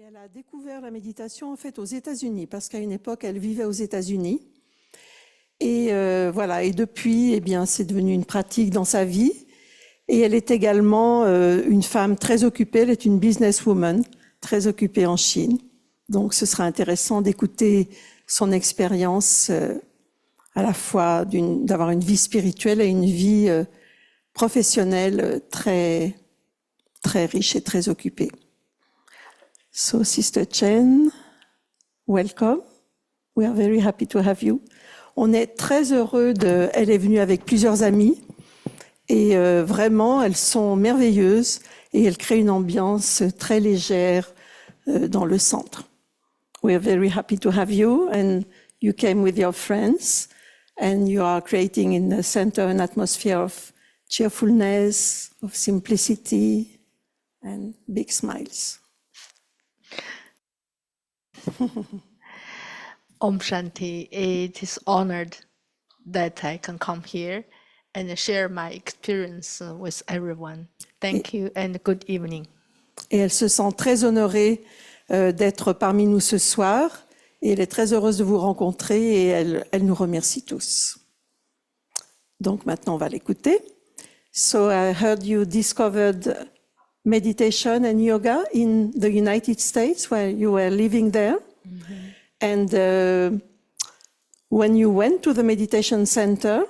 elle a découvert la méditation en fait aux États-Unis, parce qu'à une époque, elle vivait aux États-Unis. Et voilà, et depuis, eh bien, c'est devenu une pratique dans sa vie. Et elle est également une femme très occupée, elle est une businesswoman, très occupée en Chine. Donc ce sera intéressant d'écouter son expérience à la fois d'avoir une vie spirituelle et une vie professionnelle très, très riche et très occupée. So, Sister Chen, welcome. We are very happy to have you. On est très heureux elle est venue avec plusieurs amis et vraiment, elles sont merveilleuses et elles créent une ambiance très légère dans le centre. We are very happy to have you and you came with your friends and you are creating in the center an atmosphere of cheerfulness, of simplicity and big smiles. Om Shanti. It is honored that I can come here and share my experience with everyone. Thank you and good evening. Et elle se sent très honorée d'être parmi nous ce soir et elle est très heureuse de vous rencontrer et elle nous remercie tous. Donc maintenant on va l'écouter. So I heard you discovered meditation and yoga in the United States where you were living there. Mm-hmm. And when you went to the meditation center,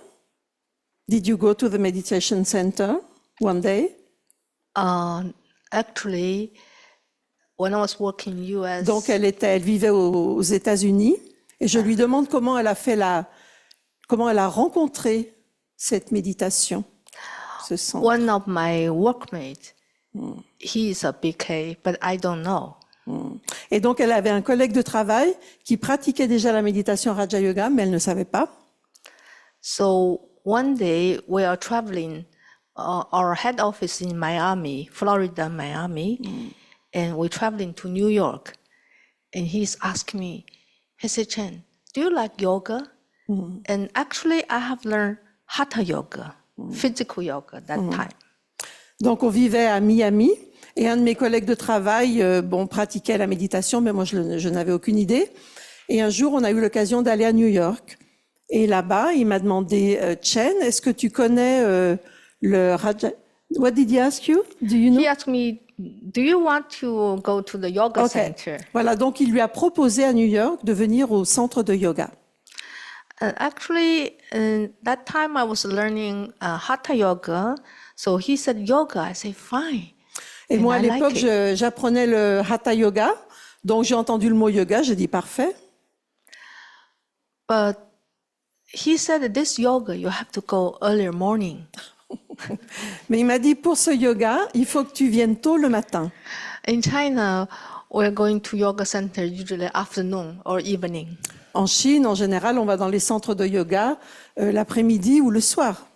did you go to the meditation center one day? Actually, when I was working in US. Donc elle vivait aux États-Unis et je lui demande comment elle a rencontré cette méditation, ce centre. One of my workmates, he is a BK, but I don't know. Et donc, elle avait un collègue de travail qui pratiquait déjà la méditation Raja Yoga, mais elle ne savait pas. So, one day, we are traveling, our head office in Miami, Florida, Miami, and we're traveling to New York. And he's asking me, he said, Chen, do you like yoga? And actually, I have learned Hatha Yoga, physical yoga that time. Donc, on vivait à Miami. Et un de mes collègues de travail, pratiquait la méditation, mais moi, je n'avais aucune idée. Et un jour, on a eu l'occasion d'aller à New York. Et là-bas, il m'a demandé, Chen, est-ce que tu connais le Raja? What did he ask you? Do you know? He asked me, do you want to go to the yoga center? Voilà, donc il lui a proposé à New York de venir au centre de yoga. Actually, that time I was learning Hatha Yoga. So he said yoga. I said, fine. Et moi, à l'époque, j'apprenais le Hatha Yoga. Donc, j'ai entendu le mot yoga. J'ai dit, parfait. But he said, this yoga, you have to go early morning. Mais il m'a dit, pour ce yoga, il faut que tu viennes tôt le matin. In China, we're going to yoga center usually afternoon or evening. En Chine, en général, on va dans les centres de yoga l'après-midi ou le soir.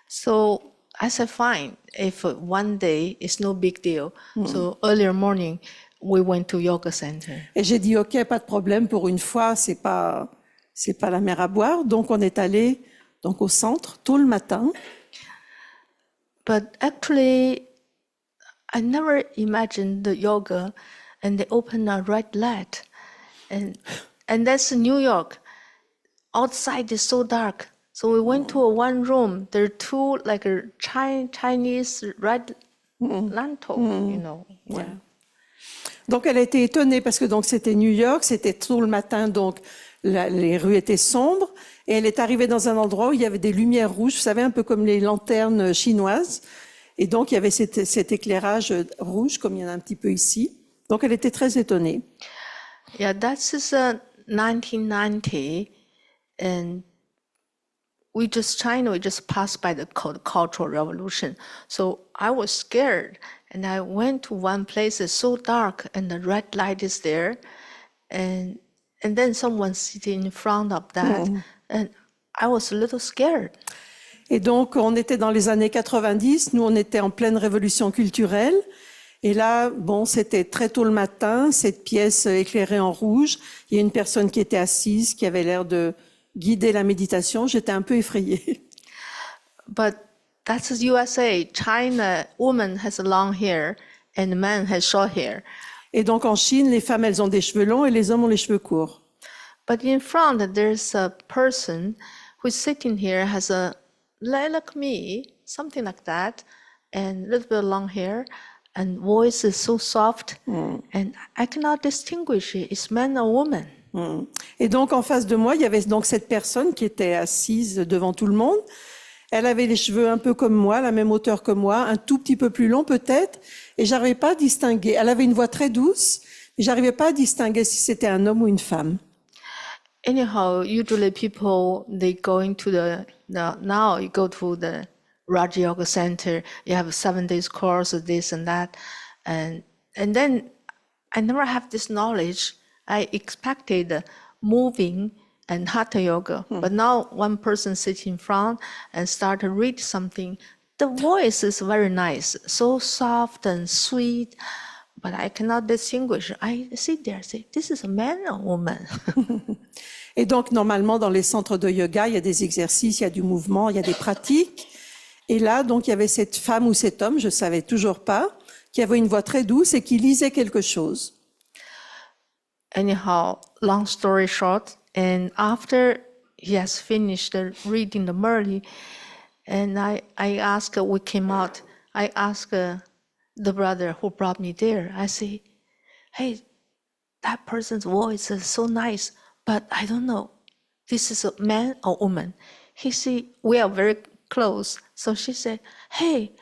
So I said, fine. If one day, it's no big deal. So earlier morning, we went to yoga center. Et j'ai dit, OK, pas de problème. Pour une fois, c'est pas la mer à boire. Donc, on est allé donc au centre tôt le matin. But actually, I never imagined the yoga, and they open a red light, and that's New York. Outside is so dark. So we went to one room. There are two like a Chinese red lantern, you know. Yeah. Donc elle a été étonnée parce que donc c'était New York, c'était tôt le matin, donc les rues étaient sombres. Et elle est arrivée dans un endroit où il y avait des lumières rouges, vous savez, un peu comme les lanternes chinoises. Et donc il y avait cet éclairage rouge, comme il y en a un petit peu ici. Donc elle était très étonnée. Yeah, that's 1990, and China just passed by the Cultural Revolution. So I was scared, and I went to one place that's so dark, and the red light is there, and then someone sitting in front of that, and I was a little scared. Et donc, on était dans les années 90, nous, on était en pleine révolution culturelle. Et là, c'était très tôt le matin, cette pièce éclairée en rouge. Il y a une personne qui était assise, qui avait l'air de guider la méditation. J'étais un peu effrayée. But that's USA. China, woman has long hair and man has short hair. Et donc en Chine, les femmes, elles ont des cheveux longs et les hommes ont les cheveux courts. But in front, there's a person who's sitting here, has a, like me, something like that, and a little bit long hair, and voice is so soft, and I cannot distinguish it's man or woman. Et donc en face de moi, il y avait donc cette personne qui était assise devant tout le monde. Elle avait les cheveux un peu comme moi, la même hauteur que moi, un tout petit peu plus long peut-être, et j'arrivais pas à distinguer. Elle avait une voix très douce, mais j'arrivais pas à distinguer si c'était un homme ou une femme. Anyhow, usually people, they go into now you go to the Raja Yoga Center, you have a 7 days course, this and that, and then I never have this knowledge. I expected moving and hatha yoga, but now one person sits in front and start to read something. The voice is very nice, so soft and sweet, but I cannot distinguish. I sit there and say, this is a man or woman? Et donc normalement dans les centres de yoga, il y a des exercices, il y a du mouvement, il y a des pratiques. Et là, donc il y avait cette femme ou cet homme, je savais toujours pas, qui avait une voix très douce et qui lisait quelque chose. Anyhow, long story short, and after he has finished reading the Murli, and I asked, we came out, I asked the brother who brought me there, I say, hey, that person's voice is so nice, but I don't know, this is a man or woman. He said, we are very close. So she said, hey,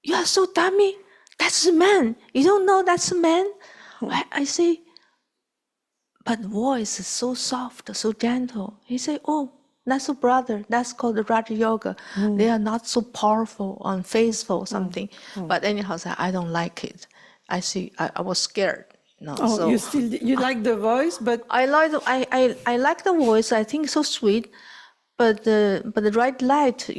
you are so dummy, that's a man. You don't know that's a man? I say, but voice is so soft, so gentle. He said, oh, that's a brother. That's called the Raja Yoga. They are not so powerful, unfaithful, something. But anyhow, I don't like it. I was scared. So you like the voice, but I like the voice. I think it's so sweet. But the red light,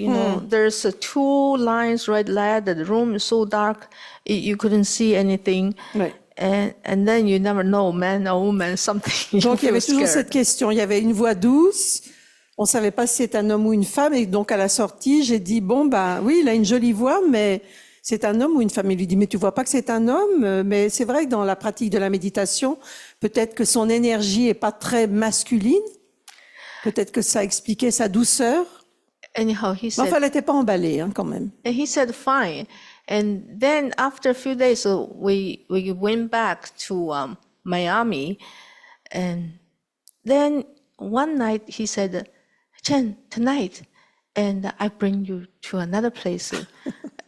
there's 2 lines red light. The room is so dark, you couldn't see anything. Right. And then you never know, man or woman, something. Donc il y avait toujours cette question. Il y avait une voix douce. On savait pas si c'était un homme ou une femme. Et donc à la sortie, j'ai dit oui, il a une jolie voix, mais c'est un homme ou une femme. Il lui dit mais tu vois pas que c'est un homme? Mais c'est vrai que dans la pratique de la méditation, peut-être que son énergie est pas très masculine. Peut-être que ça expliquait sa douceur. Anyhow, he said. Mais enfin, elle n'était pas emballée quand même. And he said fine. And then after a few days, we went back to Miami, and then one night he said, Chen, tonight, and I bring you to another place.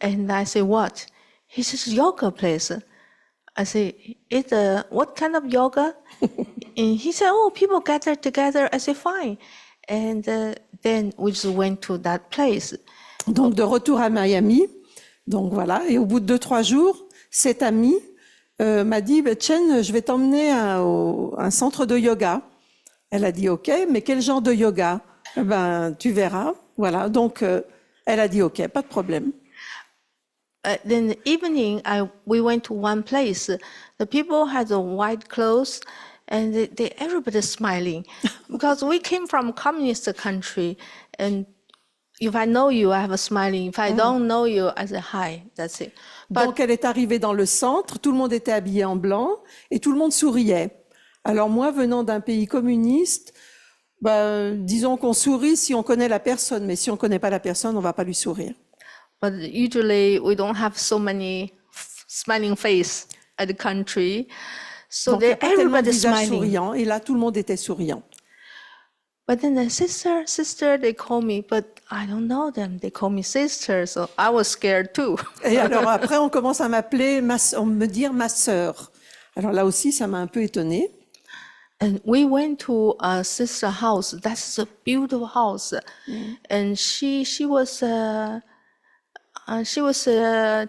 And I say, what? He says, yoga place. I say, what kind of yoga? And he said, oh, people gather together. I say, fine. And then we just went to that place. Donc de retour à Miami. Donc voilà, et au bout de 2-3 jours, cet ami m'a dit Chen, je vais t'emmener à un centre de yoga. Elle a dit OK, mais quel genre de yoga? Tu verras. Voilà, donc elle a dit OK, pas de problème. Then the evening, we went to one place. The people had white clothes, and everybody smiling because we came from a communist country, and if I know you, I have a smiling. If I don't know you, I say hi. That's it. Donc elle est arrivée dans le centre, tout le monde était habillé en blanc et tout le monde souriait. Alors moi, venant d'un pays communiste, disons qu'on sourit si on connaît la personne, mais si on connaît pas la personne, on va pas lui sourire. But usually we don't have so many smiling face at the country, so Donc il y a pas tellement de everybody visages smiling. souriants et là tout le monde était souriant. But then the sister, they call me, but I don't know them. They call me sister, so I was scared too. Et alors après, on commence à m'appeler, on me dire ma sœur. Alors là aussi, ça m'a un peu étonnée. And we went to a sister house. That's a beautiful house, and she was a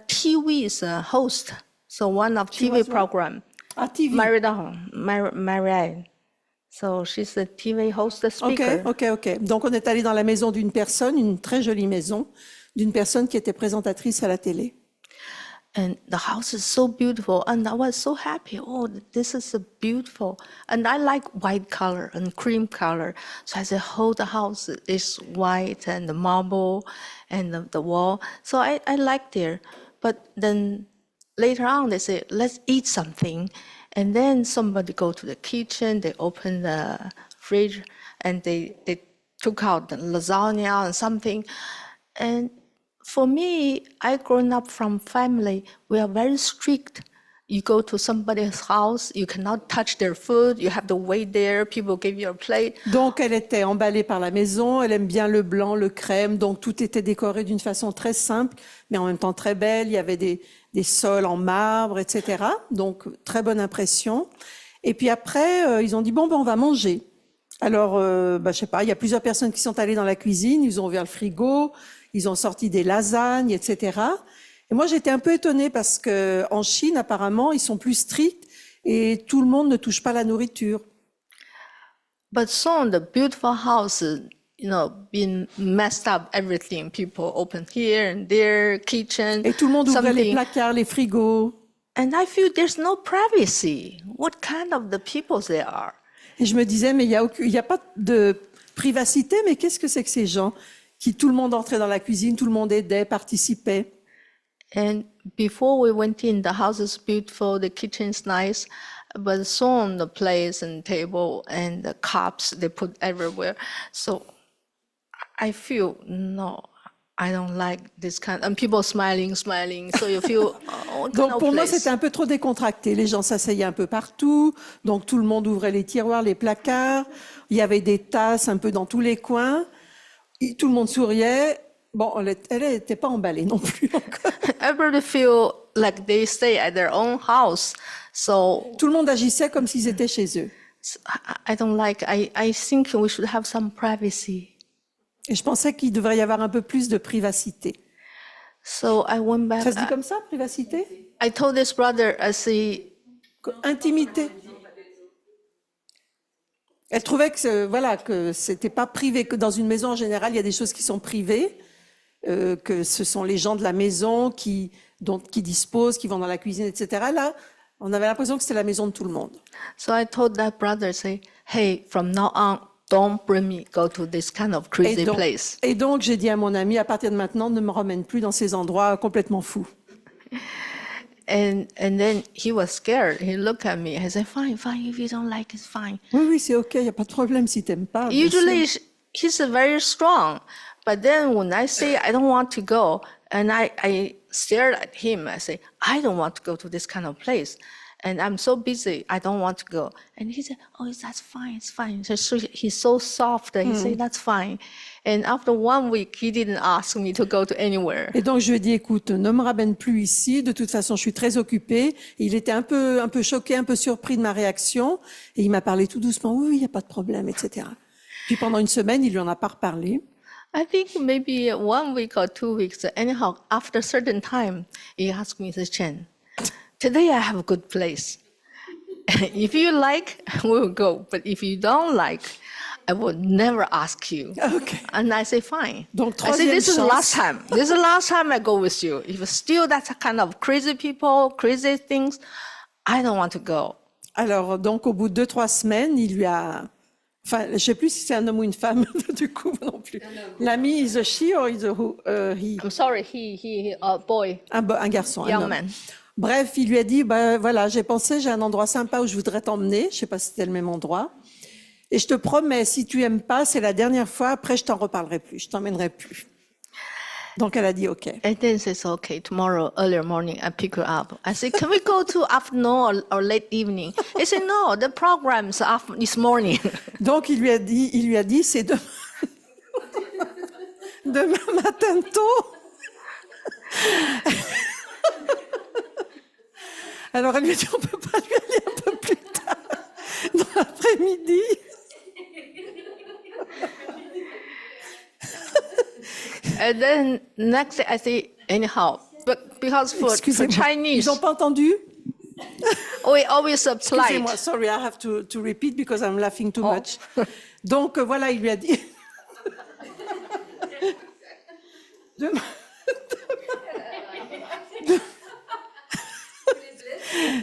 TV's host, so one of TV program. TV. Married. So she's a TV host, speaker. OK. Donc on est allé dans la maison d'une personne, une très jolie maison, d'une personne qui était présentatrice à la télé. And the house is so beautiful, and I was so happy. Oh, this is so beautiful, and I like white color and cream color. So I said, oh, the house is white and the marble and the wall. So I liked there. But then later on, they said, let's eat something. And then somebody go to the kitchen, they open the fridge, and they took out the lasagna and something. And for me, I grown up from family, we are very strict. You go to somebody's house, you cannot touch their food, you have to wait there, people give you a plate. Donc, elle était emballée par la maison, elle aime bien le blanc, le crème, donc tout était décoré d'une façon très simple, mais en même temps très belle. Il y avait des sols en marbre, etc. Donc, très bonne impression. Et puis après, ils ont dit, bon, ben, on va manger. Alors, je sais pas, il y a plusieurs personnes qui sont allées dans la cuisine, ils ont ouvert le frigo, ils ont sorti des lasagnes, etc. Et moi, j'étais un peu étonnée parce que en Chine, apparemment, ils sont plus stricts et tout le monde ne touche pas la nourriture. But soon the beautiful house, been messed up, everything. People open here and there, kitchen. Et tout le monde ouvrait les something. placards, les frigos. And I feel there's no privacy. What kind of the people they are? Et je me disais, mais il y a pas de privacité, mais qu'est-ce que c'est que ces gens qui tout le monde entrait dans la cuisine, tout le monde aidait, participait. And before we went in, the house is beautiful, the kitchen's nice, but soon the plates and table and the cups they put everywhere. So I feel no, I don't like this kind. And people smiling. So you feel what kind Donc of pour moi, place? c'était un peu trop décontracté. Les gens s'asseyaient un peu partout, donc tout le monde ouvrait les tiroirs, les placards. Il y avait des tasses un peu dans tous les coins. Et tout le monde souriait. Bon, elle n'était pas emballée non plus encore. Everybody feel like they stay at their own house. So Tout le monde agissait comme s'ils étaient chez eux. I don't like. I think we should have some privacy. Et je pensais qu'il devrait y avoir un peu plus de privacité. So I went back. Ça se dit comme ça, privacité? I told this brother, I say, Intimité. Elle trouvait que c'était pas privé, que dans une maison en général, il y a des choses qui sont privées, que ce sont les gens de la maison qui disposent, qui vont dans la cuisine, etc. Là, on avait l'impression que c'était la maison de tout le monde. so I told that brother, say, hey, from now on, don't bring me go to this kind of crazy place. Et donc, j'ai dit à mon ami, à partir de maintenant, ne me ramène plus dans ces endroits complètement fous. And then he was scared. He looked at me. I said, fine. If you don't like, it's fine. Oui, c'est OK, il n'y a pas de problème si tu n'aimes pas. bien Usually, sûr. he's very strong. But then when I say I don't want to go, and I stared at him, I say, I don't want to go to this kind of place. And I'm so busy, I don't want to go. And he said, oh, that's fine, it's fine. So he's so soft that he said, that's fine. And after 1 week, he didn't ask me to go to anywhere. Et donc, je lui ai dit, écoute, ne me ramène plus ici. De toute façon, je suis très occupée. Et il était un peu choqué, un peu surpris de ma réaction. Et il m'a parlé tout doucement. Oui, il n'y a pas de problème, etc. Puis pendant une semaine, il lui en a pas reparlé. I think maybe 1 week or 2 weeks. Anyhow, after a certain time, he asked me, says, Chen, today I have a good place. If you like, we will go. But if you don't like, I would never ask you. OK. And I say, fine. Donc, I say, troisième this is the chance. last time. This is the last time I go with you. If still that's a kind of crazy people, crazy things, I don't want to go. Alors, donc, au bout de 2-3 semaines, il lui a... Enfin, je sais plus si c'est un homme ou une femme, du coup, non plus. L'ami, is a she or is a he? I'm sorry, he a boy, Un garçon, un young homme. man. Bref, il lui a dit, voilà, j'ai un endroit sympa où je voudrais t'emmener. Je sais pas si c'était le même endroit. Et je te promets, si tu aimes pas, c'est la dernière fois, après je t'en reparlerai plus, je t'emmènerai plus. Donc elle a dit OK. And then says, okay, tomorrow, earlier morning, I pick her up. I say, can we go to afternoon or late evening? He said, no, the program's after this morning. Donc il lui a dit, c'est demain, demain matin tôt. Alors elle lui a dit, on peut pas lui aller un peu plus tard, dans l'après-midi. And then next day I say, anyhow, but because for Excusez-moi, Chinese, ils n'ont pas entendu? we always apply. Excusez-moi, sorry, I have to repeat because I'm laughing too much. Donc voilà, il lui a dit.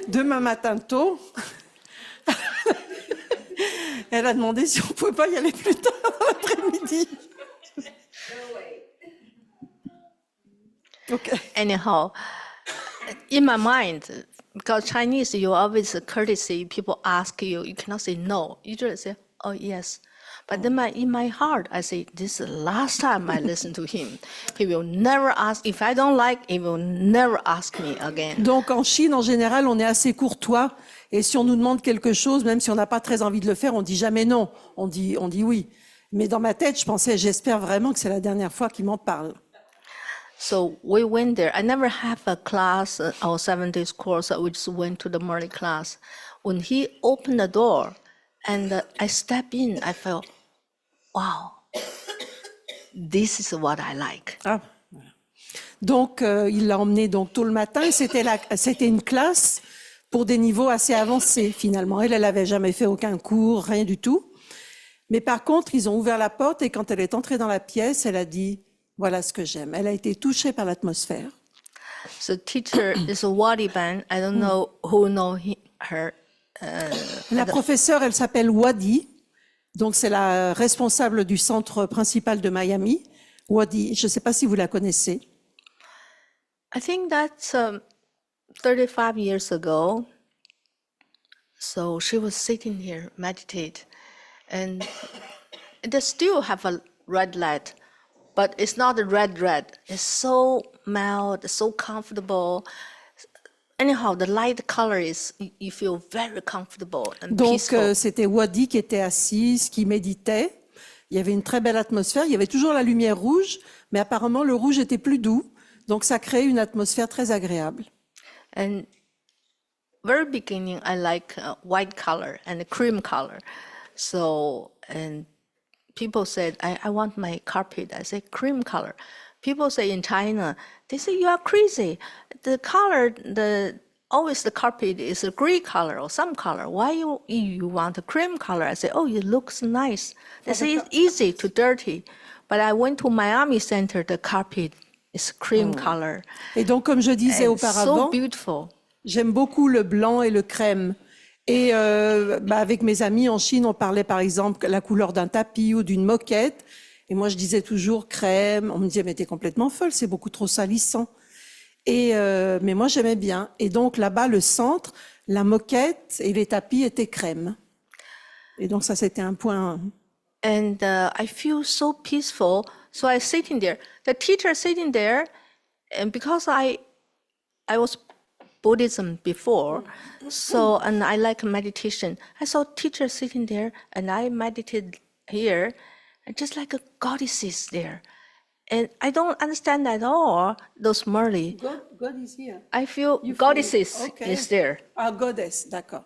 Demain matin tôt, elle a demandé si on pouvait pas y aller plus tard dans l'après-midi. Okay. Anyhow, in my mind, because Chinese, you always courtesy. People ask you, you cannot say no. You just say, oh yes. But then in my heart, I say, this is the last time I listen to him. He will never ask. If I don't like, he will never ask me again. Donc en Chine, en général, on est assez courtois. Et si on nous demande quelque chose, même si on n'a pas très envie de le faire, on dit jamais non. On dit oui. Mais dans ma tête, je pensais, j'espère vraiment que c'est la dernière fois qu'il m'en parle. So we went there. I never have a class, our 7 days course. We just went to the Murray class. When he opened the door and I stepped in, I felt, wow, this is what I like. Ah, voilà. Donc, il l'a emmené donc tôt le matin. Et c'était une classe pour des niveaux assez avancés, finalement. Elle n'avait jamais fait aucun cours, rien du tout. Mais par contre, ils ont ouvert la porte et quand elle est entrée dans la pièce, elle a dit, voilà ce que j'aime. Elle a été touchée par l'atmosphère. The teacher is a Wadi Ban. I don't know who know her. La professeure, elle s'appelle Wadi. Donc, c'est la responsable du centre principal de Miami. Wadi, je ne sais pas si vous la connaissez. I think that's 35 years ago. So she was sitting here, meditate. And they still have a red light, but it's not a red. It's so mild, so comfortable. Anyhow, the light color is, you feel very comfortable and Donc, peaceful. c'était Wadi qui était assise, qui méditait. Il y avait une très belle atmosphère. Il y avait toujours la lumière rouge, mais apparemment, le rouge était plus doux. Donc, ça créait une atmosphère très agréable. And very beginning, I like white color and cream color. So, and people said, I want my carpet. I say cream color. People say in China, they say you are crazy. The color, always the carpet is a gray color or some color. Why you want a cream color? I say, oh, it looks nice. They say it's easy to dirty. But I went to Miami Center, the carpet is cream color. Et donc, comme je disais And auparavant, so beautiful. j'aime beaucoup le blanc et le crème. Et avec mes amis en Chine, on parlait par exemple la couleur d'un tapis ou d'une moquette. Et moi, je disais toujours crème. On me disait, mais t'es complètement folle, c'est beaucoup trop salissant. Mais moi, j'aimais bien. Et donc là-bas, le centre, la moquette et les tapis étaient crème. Et donc ça, c'était un point. And I feel so peaceful. So I sitting there. The teacher sitting there, and because I was Buddhism before, so and I like meditation. I saw teacher sitting there, and I meditated here, and just like a goddesses there, and I don't understand at all those Murli. God is here. I feel goddesses is there. Ah, goddess, d'accord.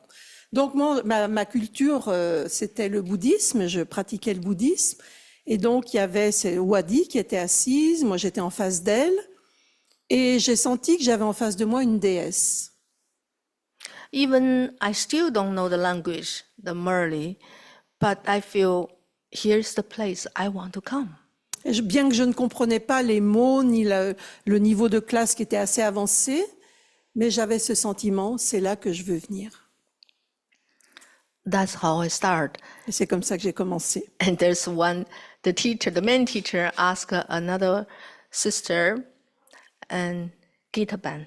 Donc ma culture, c'était le bouddhisme. Je pratiquais le bouddhisme, et donc il y avait Wadi qui était assise. Moi, j'étais en face d'elle. Et j'ai senti que j'avais en face de moi une déesse. Even I still don't know the language, the Murli, but I feel here's the place I want to come. Et bien que je ne comprenais pas les mots ni le niveau de classe qui était assez avancé, mais j'avais ce sentiment, c'est là que je veux venir. That's how I start. Et c'est comme ça que j'ai commencé. And there's the main teacher asked another sister, and Gita Ban.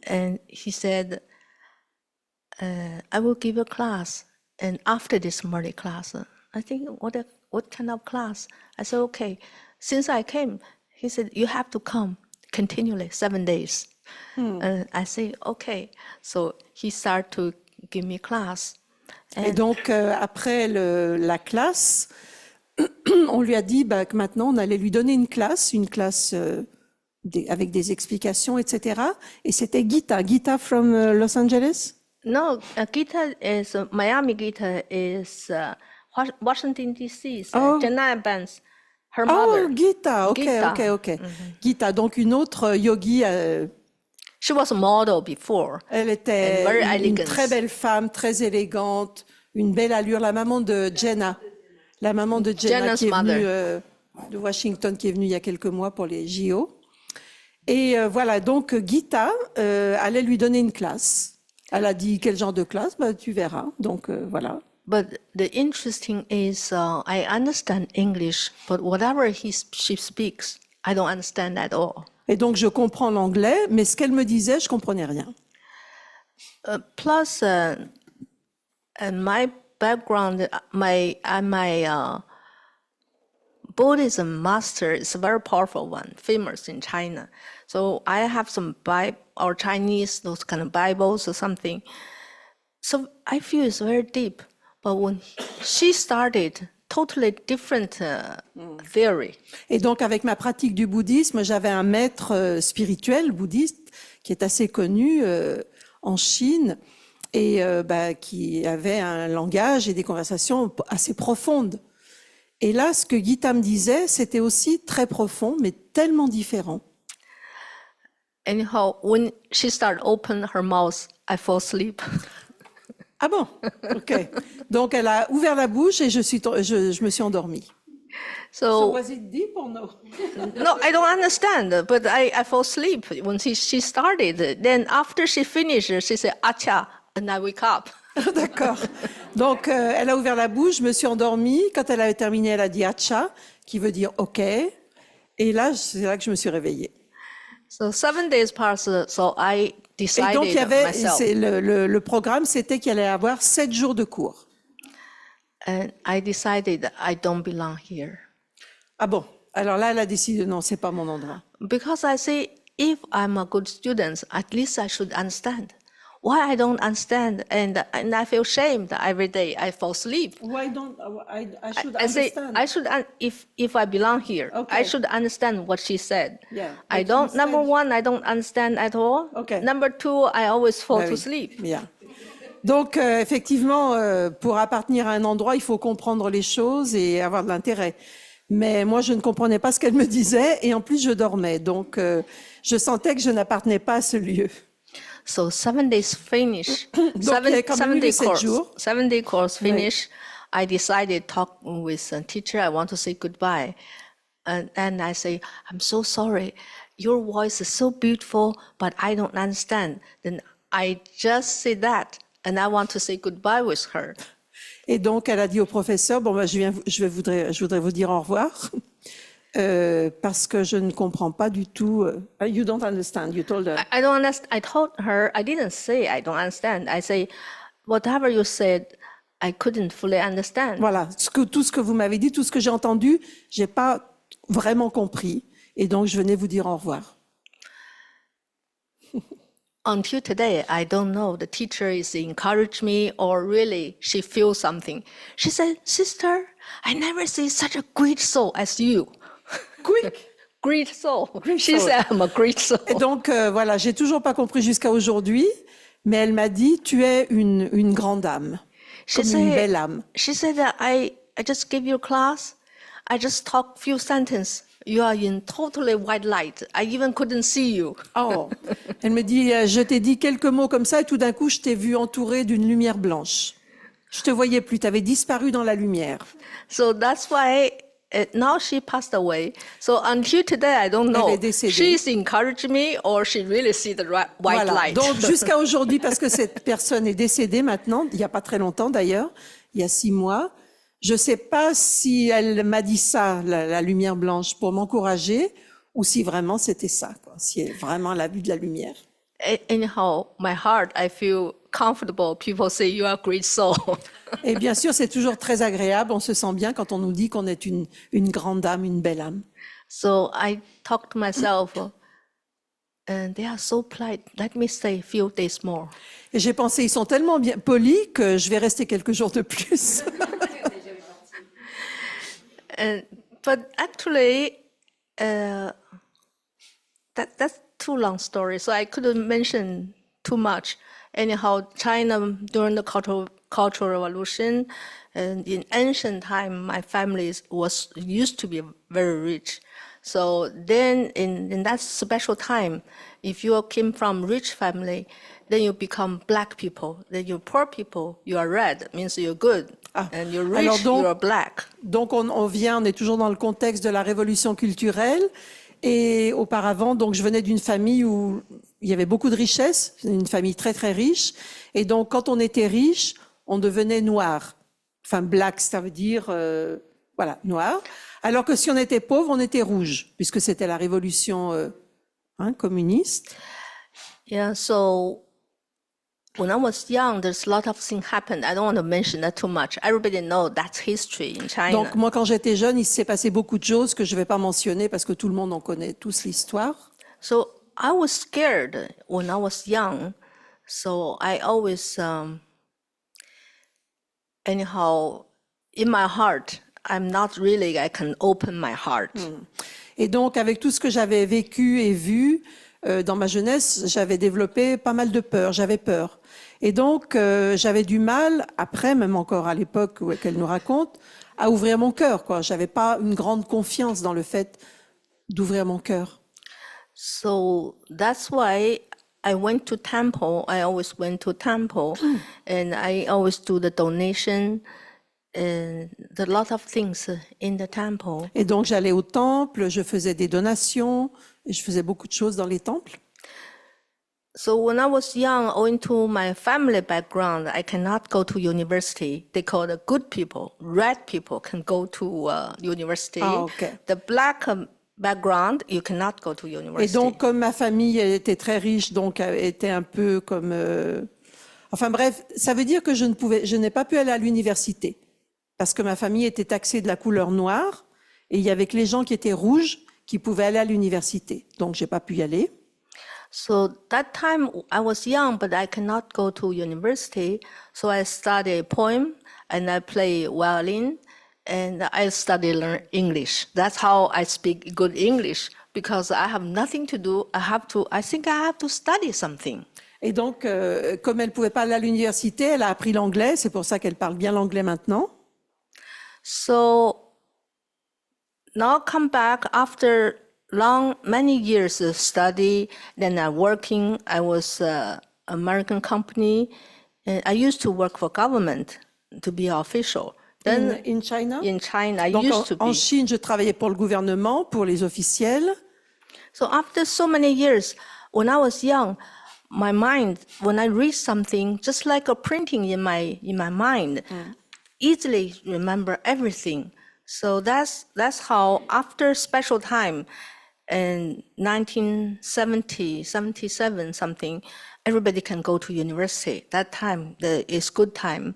And he said, I will give a class. And after this Murli class, I think, what kind of class? I said, okay. Since I came, he said, you have to come continually, 7 days. And I say, okay. So he started to give me class. Et donc, après la classe, on lui a dit que maintenant, on allait lui donner une classe avec des explications, etc. Et c'était Gita from Los Angeles? No, Gita is, Miami Gita is Washington, D.C. Janaya Ban's, her mother. Oh, Gita, ok. Gita, donc une autre yogi. She was a model before. Elle était une très belle femme, très élégante, une belle allure. La maman de Jenna. La maman de Jenna qui est venue de Washington, qui est venue il y a quelques mois pour les JO. Et voilà, donc Gita allait lui donner une classe. Elle a dit quel genre de classe, tu verras. Donc voilà. But the interesting is I understand English, but whatever she speaks, I don't understand at all. Et donc je comprends l'anglais, mais ce qu'elle me disait, je comprenais rien. Plus, and my background, my Buddhism master is a very powerful one, famous in China. So I have some Bible or Chinese, those kind of Bibles or something. So I feel it's very deep. But when she started, totally different theory. Et donc, avec ma pratique du bouddhisme, j'avais un maître spirituel bouddhiste qui est assez connu en Chine et qui avait un langage et des conversations assez profondes. Et là, ce que Gita me disait, c'était aussi très profond, mais tellement différent. Anyhow, when she started open her mouth, I fall asleep. Ah bon? OK. Donc, elle a ouvert la bouche et je me suis endormie. So was it deep or no? No, I don't understand, but I fall asleep when she started. Then after she finished, she said, Acha, and I wake up. D'accord. Donc, elle a ouvert la bouche, je me suis endormie. Quand elle avait terminé, elle a dit Acha, qui veut dire OK. Et là, c'est là que je me suis réveillée. So 7 days passed, so I decided Et donc, il y avait, myself. le programme, c'était qu'il allait avoir 7 jours de cours. And I decided I don't belong here. Ah bon? Alors là, elle a décidé, non, c'est pas mon endroit. Because I say, if I'm a good student, at least I should understand. Why I don't understand, and I feel shamed every day. I fall asleep. Why don't I should I say understand? I should if I belong here, Okay. I should understand what she said. Yeah, I but don't. instead- Number one, I don't understand at all. Okay. Number two, I always fall Ah to oui. sleep. Bien. Donc, effectivement, pour appartenir à un endroit, il faut comprendre les choses et avoir de l'intérêt. Mais moi, je ne comprenais pas ce qu'elle me disait et en plus, je dormais. Donc, je sentais que je n'appartenais pas à ce lieu. So 7 days finish. Donc, il y a quand même eu les 7 jours. 7 day course finish. I decided talk with a teacher. I want to say goodbye, and I say, I'm so sorry. Your voice is so beautiful, but I don't understand. Then I just say that, and I want to say goodbye with her. Et donc, elle a dit au professeur, bon, ben, je voudrais vous dire au revoir. Parce que je ne comprends pas du tout. You don't understand, you told her. I don't understand. I told her, I didn't say I don't understand. I say, whatever you said, I couldn't fully understand. Voilà, tout ce que vous m'avez dit, tout ce que j'ai entendu, j'ai pas vraiment compris. Et donc, je venais vous dire au revoir. Until today, I don't know. The teacher is encourage me or really she feels something. She said, sister, I never see such a great soul as you. Quick! Great soul. soul. She said, I'm a great soul. Et donc, voilà, j'ai toujours pas compris jusqu'à aujourd'hui, mais elle m'a dit, tu es une grande âme, comme une belle âme. She said that I just gave you a class. I just talked few sentences. You are in totally white light. I even couldn't see you. Oh, elle me dit, je t'ai dit quelques mots comme ça et tout d'un coup, je t'ai vu entourée d'une lumière blanche. Je te voyais plus, tu avais disparu dans la lumière. So that's why now she passed away. So until today, I don't know. Elle est décédée. She's encouraged me or she really see the white Voilà. light. Donc jusqu'à aujourd'hui, parce que cette personne est décédée maintenant, il n'y a pas très longtemps d'ailleurs, il y a 6 mois, je ne sais pas si elle m'a dit ça, la lumière blanche, pour m'encourager, ou si vraiment c'était ça, quoi. Si vraiment elle a vu de la lumière. Anyhow, my heart, I feel comfortable. People say you are a great soul. Et bien sûr, c'est toujours très agréable, on se sent bien quand on nous dit qu'on est une grande âme, une belle âme. So I talk to myself, and they are so polite. Let me stay a few days more. Et j'ai pensé, ils sont tellement bien polis que je vais rester quelques jours de plus. But actually, that's too long story. So I couldn't mention too much. Anyhow, China during the Cultural Revolution, and in ancient time, my family used to be very rich. So then, in that special time, if you came from rich family, then you become black people. Then you're poor people, you are red, means you're good. And you're rich, Alors donc, you're black. Donc on est toujours dans le contexte de la révolution culturelle. Et auparavant, donc je venais d'une famille où il y avait beaucoup de richesses, une famille très très riche. Et donc quand on était riche, on devenait noir. Enfin black, ça veut dire voilà, noir. Alors que si on était pauvre, on était rouge, puisque c'était la révolution communiste. Yeah, so when I was young, there's a lot of things happened. I don't want to mention that too much. Everybody knows that's history in China. Donc moi, quand j'étais jeune, il s'est passé beaucoup de choses que je ne vais pas mentionner parce que tout le monde en connaît tous l'histoire. So I was scared when I was young. So I always, anyhow, in my heart, I'm not really, I can open my heart. Et donc, avec tout ce que j'avais vécu et vu dans ma jeunesse, j'avais développé pas mal de peur, j'avais peur. Et donc, j'avais du mal, après, même encore à l'époque qu'elle nous raconte, à ouvrir mon cœur, quoi. J'avais pas une grande confiance dans le fait d'ouvrir mon cœur. So that's why I went to temple. I always went to temple, and I always do the donation and a lot of things in the temple. Et donc, j'allais au temple, je faisais des donations, et je faisais beaucoup de choses dans les temples. So when I was young, owing to my family background, I cannot go to university. They call the good people, red people can go to university. Ah, okay. The black background, you cannot go to university. Et donc, comme ma famille était très riche, donc était un peu comme... Enfin bref, ça veut dire que je n'ai pas pu aller à l'université parce que ma famille était taxée de la couleur noire et il y avait que les gens qui étaient rouges qui pouvaient aller à l'université. Donc, j'ai pas pu y aller. So that time I was young, but I cannot go to university. So I studied poem and I play violin and I study learn English. That's how I speak good English because I have nothing to do. I think I have to study something. Et donc, comme elle pouvait pas aller à l'université, elle a appris l'anglais. C'est pour ça qu'elle parle bien l'anglais maintenant. So now come back after many years of study, then I working. I was American company, and I used to work for government to be official. Then In China? in China, I Donc, used to en be. Chine, je travaillais pour le gouvernement, pour les officiels. So after so many years, when I was young, my mind, when I read something, just like a printing in my mind, easily remember everything. So that's how after special time, in 1970, 77 something, everybody can go to university. That time is good time.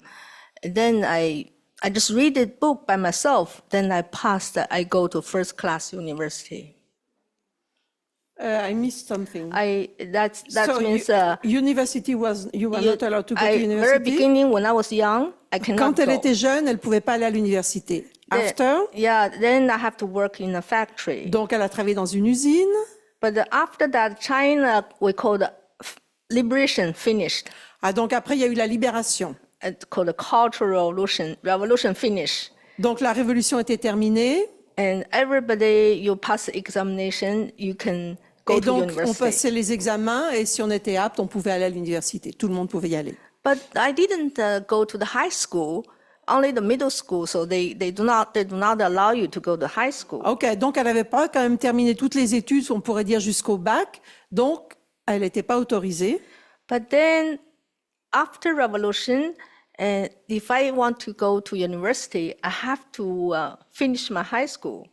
And then I just read a book by myself. Then I passed. I go to first class university. I missed something. That So means university was you were not allowed to go to very university. beginning when I was young, I cannot Quand elle go. était jeune, elle pouvait pas aller à l'université. After, Then I have to work in a factory. donc elle a travaillé dans une usine. But after that, China, we call the liberation finished. Ah, donc après il y a eu la libération. It's called the Cultural Revolution finished. Donc la révolution était terminée. And everybody, you pass the examination, you can go Et to donc on university. passait les examens et si on était apte, on pouvait aller à l'université. Tout le monde pouvait y aller. But I didn't go to the high school, only the middle school. So they do not allow you to go to high school. Ok, donc elle n'avait pas quand même terminé toutes les études, on pourrait dire jusqu'au bac. Donc elle n'était pas autorisée. But then after revolution, if I want to go to university, I have to finish my high school.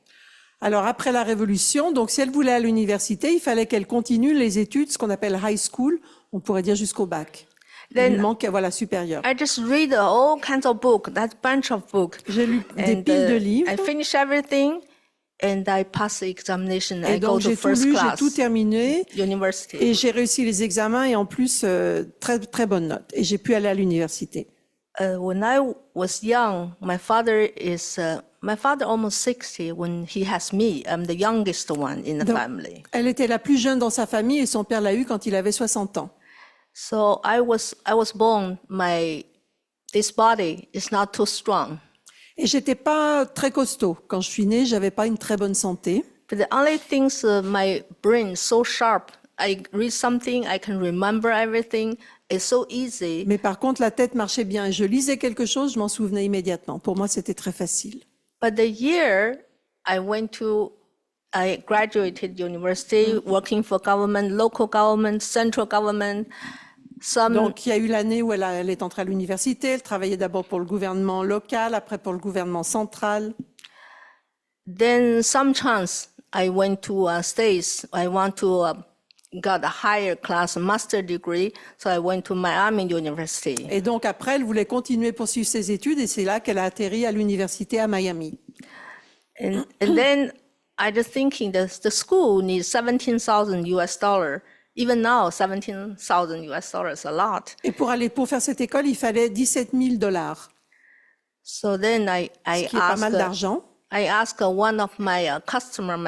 Alors après la révolution, donc si elle voulait aller à l'université, il fallait qu'elle continue les études, ce qu'on appelle high school, on pourrait dire jusqu'au bac. Il lui manque voilà supérieur. I just read all kinds of books, that bunch of books. J'ai lu des piles de livres. I finish everything, and I pass the examination. Et I go donc to j'ai tout first lu, j'ai class tout terminé university. et j'ai réussi les examens et en plus très très bonne note et j'ai pu aller à l'université. When I was young, my father almost 60 when he has me. I'm the youngest one in the Donc, family. elle était la plus jeune dans sa famille et son père l'a eu quand il avait 60 ans. So I was born. This body is not too strong. Et j'étais pas très costaud. Quand je suis née, j'avais pas une très bonne santé. But the only things my brain is so sharp. I read something, I can remember everything. It's so easy. Mais par contre, la tête marchait bien. Et je lisais quelque chose, je m'en souvenais immédiatement. Pour moi, c'était très facile. But the year I graduated university, working for government, local government, central government. Donc, il y a eu l'année où elle est entrée à l'université. Elle travaillait d'abord pour le gouvernement local, après pour le gouvernement central. Then some chance I went to States. I want to got a higher class master degree, so I went to Miami University. Et donc après, elle voulait continuer poursuivre ses études et c'est là qu'elle a atterri à l'université à Miami. And then I just thinking the school needs $17,000. Even now, $17,000 is a lot. Et pour faire cette école, il fallait $17,000, So then ce qui est pas mal d'argent. I asked one of my customer,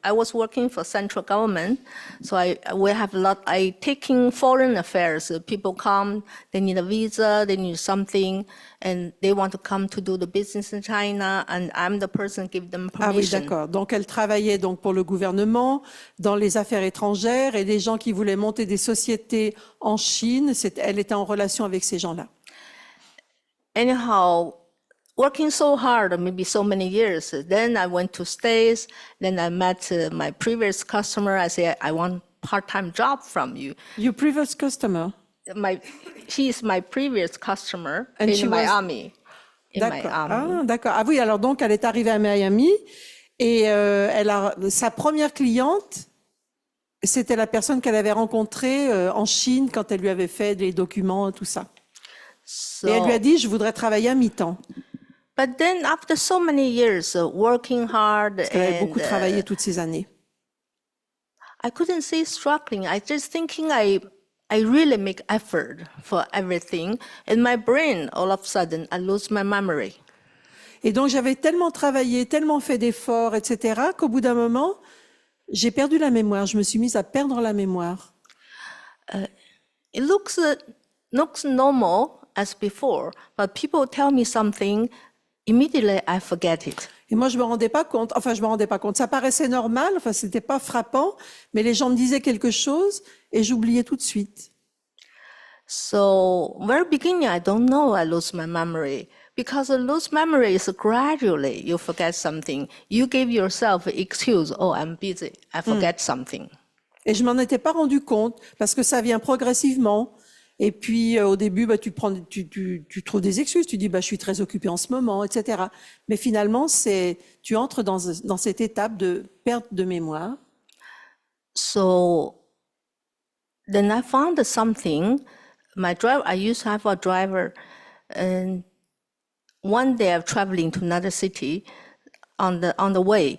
I was working for central government, so we have a lot. I taking foreign affairs. People come, they need a visa, they need something, and they want to come to do the business in China, and I'm the person give them Ah oui, permission. d'accord. Donc elle travaillait donc pour le gouvernement, dans les affaires étrangères, et des gens qui voulaient monter des sociétés en Chine, elle était en relation avec ces gens-là. Anyhow, working so hard, maybe so many years. Then I went to States. Then I met my previous customer. I said, I want part-time job from you. Your previous customer? She is my previous customer And she in was- Miami. D'accord. Ah, d'accord. Ah oui, alors donc elle est arrivée à Miami et sa première cliente, c'était la personne qu'elle avait rencontrée en Chine quand elle lui avait fait des documents, tout ça. Et elle lui a dit, je voudrais travailler à mi-temps. But then after so many years working hard, Parce qu'elle avait beaucoup travaillé toutes ces années. I couldn't say struggling. I just thinking I really make effort for everything. In my brain, all of a sudden, I lose my memory. Et donc j'avais tellement travaillé, tellement fait d'efforts, etc., qu'au bout d'un moment, j'ai perdu la mémoire. Je me suis mise à perdre la mémoire. It looks normal as before, but people tell me something, immediately I forget it. Et moi, je me rendais pas compte. Ça paraissait normal. Enfin, c'était pas frappant, mais les gens me disaient quelque chose et j'oubliais tout de suite. So very beginning, I don't know I lose my memory because a lose memory is gradually you forget something. You give yourself an excuse. Oh, I'm busy. I forget something. Et je m'en étais pas rendu compte parce que ça vient progressivement. Et puis au début, tu trouves des excuses. Tu dis, je suis très occupée en ce moment, etc. Mais finalement, tu entres dans cette étape de perte de mémoire. So then I found something. I used to have a driver, and one day I'm traveling to another city. On the way,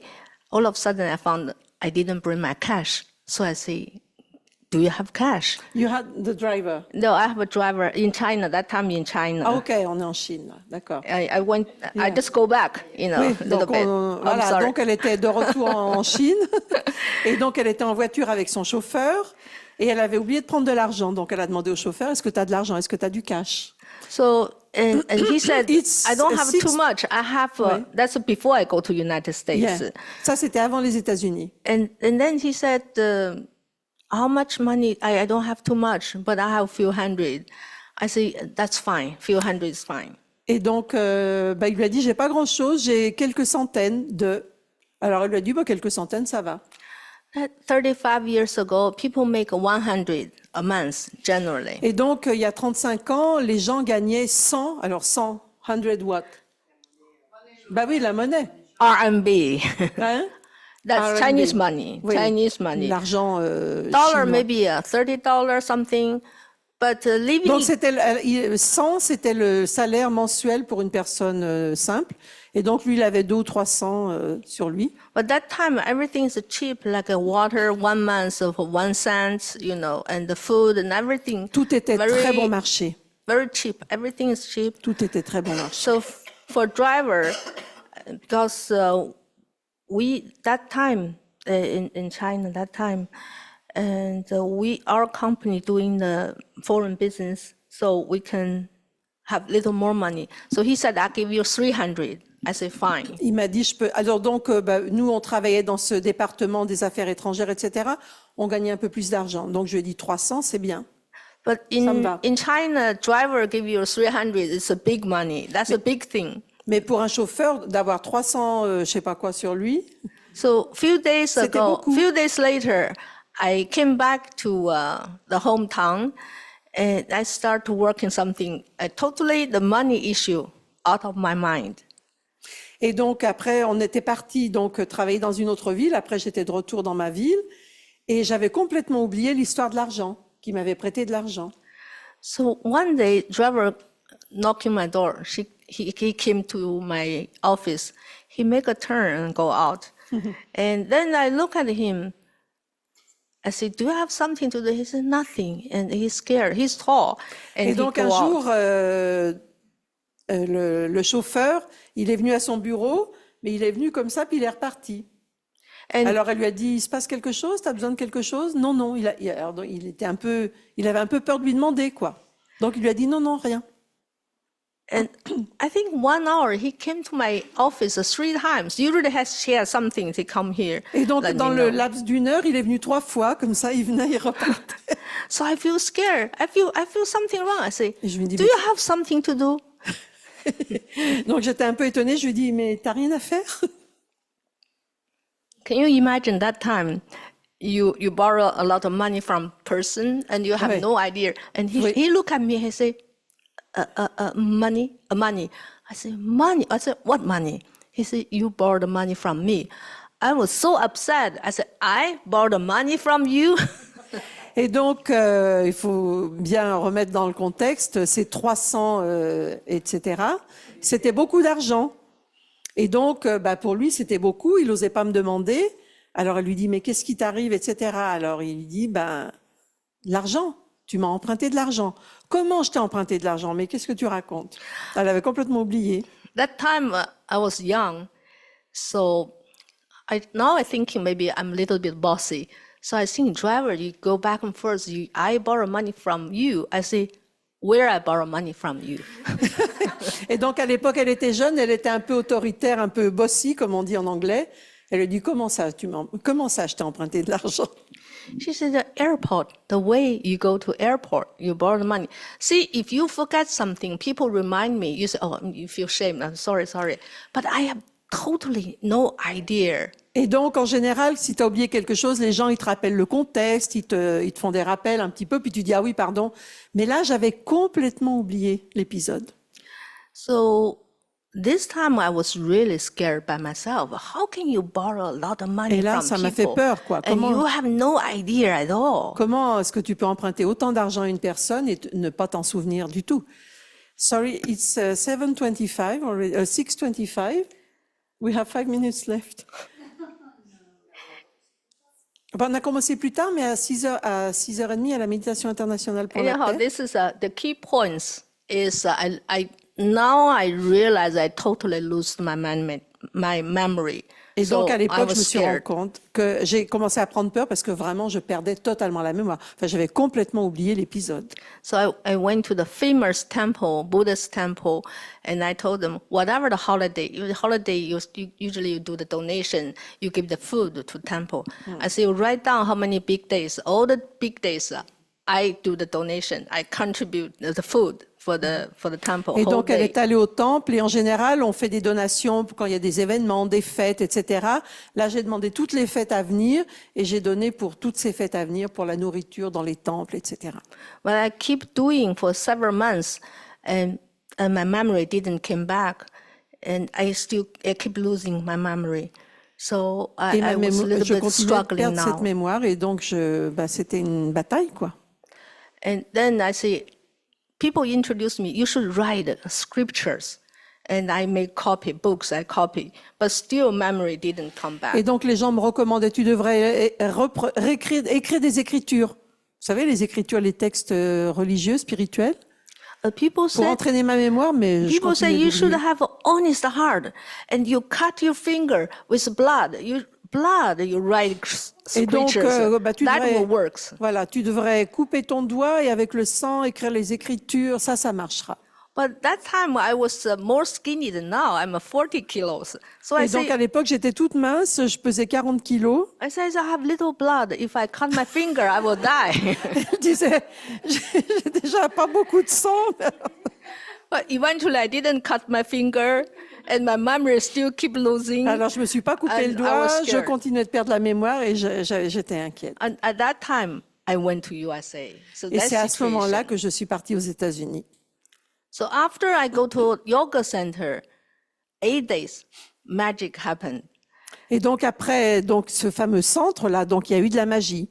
all of a sudden I found I didn't bring my cash. So I say, do you have cash? You had the driver. No, I have a driver in China. That time in China. Ah, ok, on est en Chine, là. D'accord. I went. I just go back, Oui, a little bit. I'm sorry. Donc elle était de retour en Chine et donc elle était en voiture avec son chauffeur et elle avait oublié de prendre de l'argent. Donc elle a demandé au chauffeur, est-ce que tu as de l'argent? Est-ce que tu as du cash? So and he said, I don't have six- too much. I have. Ouais. That's before I go to United States. Yeah. Ça, c'était avant les États-Unis. And then he said, how much money? I don't have too much, but I have a few hundred. I say, that's fine. Few hundred is fine. Et donc, il lui a dit, j'ai pas grand-chose, j'ai quelques centaines de... Alors, elle lui a dit, quelques centaines, ça va. 35 years ago, people make 100 a month generally. Et donc, il y a 35 ans, les gens gagnaient 100, alors 100, 100 what? Bah oui, la monnaie. RMB. Hein? That's RMB. Chinese money. Oui. Chinese money. L'argent Dollar chinois. maybe $30 something, but living. Donc, 100, c'était le salaire mensuel pour une personne simple. Et donc, lui, il avait 200 ou 300 sur lui. But that time everything is cheap, like a water 1 month of 1 cent, and the food and everything. Tout était very, très bon marché. Very cheap. Everything is cheap. Tout était très bon marché. So for driver, because we that time in China that time, and our company doing the foreign business, so we can have little more money. So he said, I'll give you 300. I said, fine. Il m'a dit, je peux. Alors donc, nous, on travaillait dans ce département des affaires étrangères, etc. On gagnait un peu plus d'argent. Donc, je lui ai dit 300, c'est bien. But in China, driver give you 300. It's a big money. That's a big thing. Mais pour un chauffeur, d'avoir 300, je sais pas quoi sur lui. So few days C'était ago, beaucoup. few days later, I came back to the hometown, and I start to work in something totally the money issue out of my mind. Et donc après, on était parti donc travailler dans une autre ville. Après, j'étais de retour dans ma ville Et j'avais complètement oublié l'histoire de l'argent, qu'il m'avait prêté de l'argent. So one day, driver knocking my door. He came to my office. He make a turn and go out. And then I look at him. I said, "Do you have something to do?" He said, "Nothing." And he's scared. He's tall. And Et donc he un go jour, out. le chauffeur, il est venu à son bureau, mais il est venu comme ça, puis il est reparti. And Alors elle lui a dit, il se passe quelque chose, t'as besoin de quelque chose? Non, non, il avait un peu peur de lui demander, quoi. Donc il lui a dit non, non, rien. And I think 1 hour he came to my office 3 times. Usually he has something to come here. Et donc let dans me le know. laps d'une heure, il est venu 3 fois, comme ça, il venait, il repartait. So I feel scared. I feel something wrong. I say, Et je lui dis, "Do you have something to do?" donc j'étais un peu étonnée, je lui dis, mais t'as rien à faire? Can you imagine that time? You borrow a lot of money from person and you have Oui. no idea. And Oui. he look at me. He say, money. I say, money. I said, what money? He said, you borrowed the money from me. I was so upset. I said, I borrowed the money from you. Et donc, il faut bien remettre dans le contexte, ces 300, etc., c'était beaucoup d'argent. Et donc, pour lui, c'était beaucoup, il n'osait pas me demander. Alors, elle lui dit, mais qu'est-ce qui t'arrive, etc. Alors, il lui dit, l'argent, tu m'as emprunté de l'argent. Comment je t'ai emprunté de l'argent? Mais qu'est-ce que tu racontes? Elle avait complètement oublié. That time I was young. So now I thinking maybe I'm a little bit bossy. So I think, driver, you go back and forth. I borrow money from you. I say, where I borrow money from you? Et donc, à l'époque, elle était jeune, elle était un peu autoritaire, un peu bossy, comme on dit en anglais. Elle lui dit, comment ça, je t'ai emprunté de l'argent? She said, the airport, the way you go to airport, you borrow the money. See, if you forget something, people remind me. You say, oh, you feel shame. I'm sorry. But I have totally no idea. Et donc, en général, si tu as oublié quelque chose, les gens, ils te rappellent le contexte, ils te font des rappels un petit peu, puis tu dis, ah oui, pardon. Mais là, j'avais complètement oublié l'épisode. So this time I was really scared by myself. How can you borrow a lot of money Et là, from ça m'a people? fait peur, quoi. And you have no idea at all. Comment est-ce que tu peux emprunter autant d'argent à une personne et ne pas t'en souvenir du tout? Sorry, it's 7:25 already, 6:25. We have 5 minutes left. On a commencé plus tard, mais à 6h30 à la méditation internationale pour la Anyhow, paix. this is the key points. Is now I realize I totally lose my memory. Et So donc, à I l'époque, was je me suis rendu scared. compte que j'ai commencé à prendre peur parce que vraiment, je perdais totalement la mémoire. Enfin, j'avais complètement oublié l'épisode. So I went to the famous temple, Buddhist temple, and I told them, whatever the holiday, usually you do the donation, you give the food to temple. I say, write down how many big days, all the big days, I do the donation, I contribute the food for the temple. Et whole donc, elle day. est allée au temple et en général, on fait des donations quand il y a des événements, des fêtes, etc. Là, j'ai demandé toutes les fêtes à venir et j'ai donné pour toutes ces fêtes à venir, pour la nourriture dans les temples, etc. But I keep doing for several months, and my memory didn't come back, and I keep losing my memory. So Et I was a little je bit continuais de struggling perdre cette now. mémoire et donc, c'était une bataille, quoi. And then I say, people introduce me, you should write scriptures. And I make books, I copy. But still memory didn't come back. Et donc, les gens me recommandaient, tu devrais écrire des écritures. Vous savez, les écritures, les textes religieux, spirituels, People pour said, entraîner ma mémoire, mais je people say continuais you should d'oublier. have an honest heart. And you cut your finger with blood. You write Et donc, scriptures. tu That devrais, will work. voilà, tu devrais couper ton doigt et avec le sang écrire les écritures, ça marchera. But that time I was more skinny than now. I'm 40 kilos. So Et donc, à l'époque, j'étais toute mince, je pesais 40 kilos. I said, I have little blood. If I cut my finger, I will die. Je disais, j'ai déjà pas beaucoup de sang. But eventually I didn't cut my finger and my memory still keep losing. Alors, je me suis pas coupé And le I doigt, was je scared. continuais de perdre la mémoire et j'étais inquiète. And at that time, I went to USA. So Et that's c'est à ce situation. moment-là que je suis partie aux États-Unis. So after I go to yoga center, 8 days, magic happened. Et donc après ce fameux centre-là, donc il y a eu de la magie.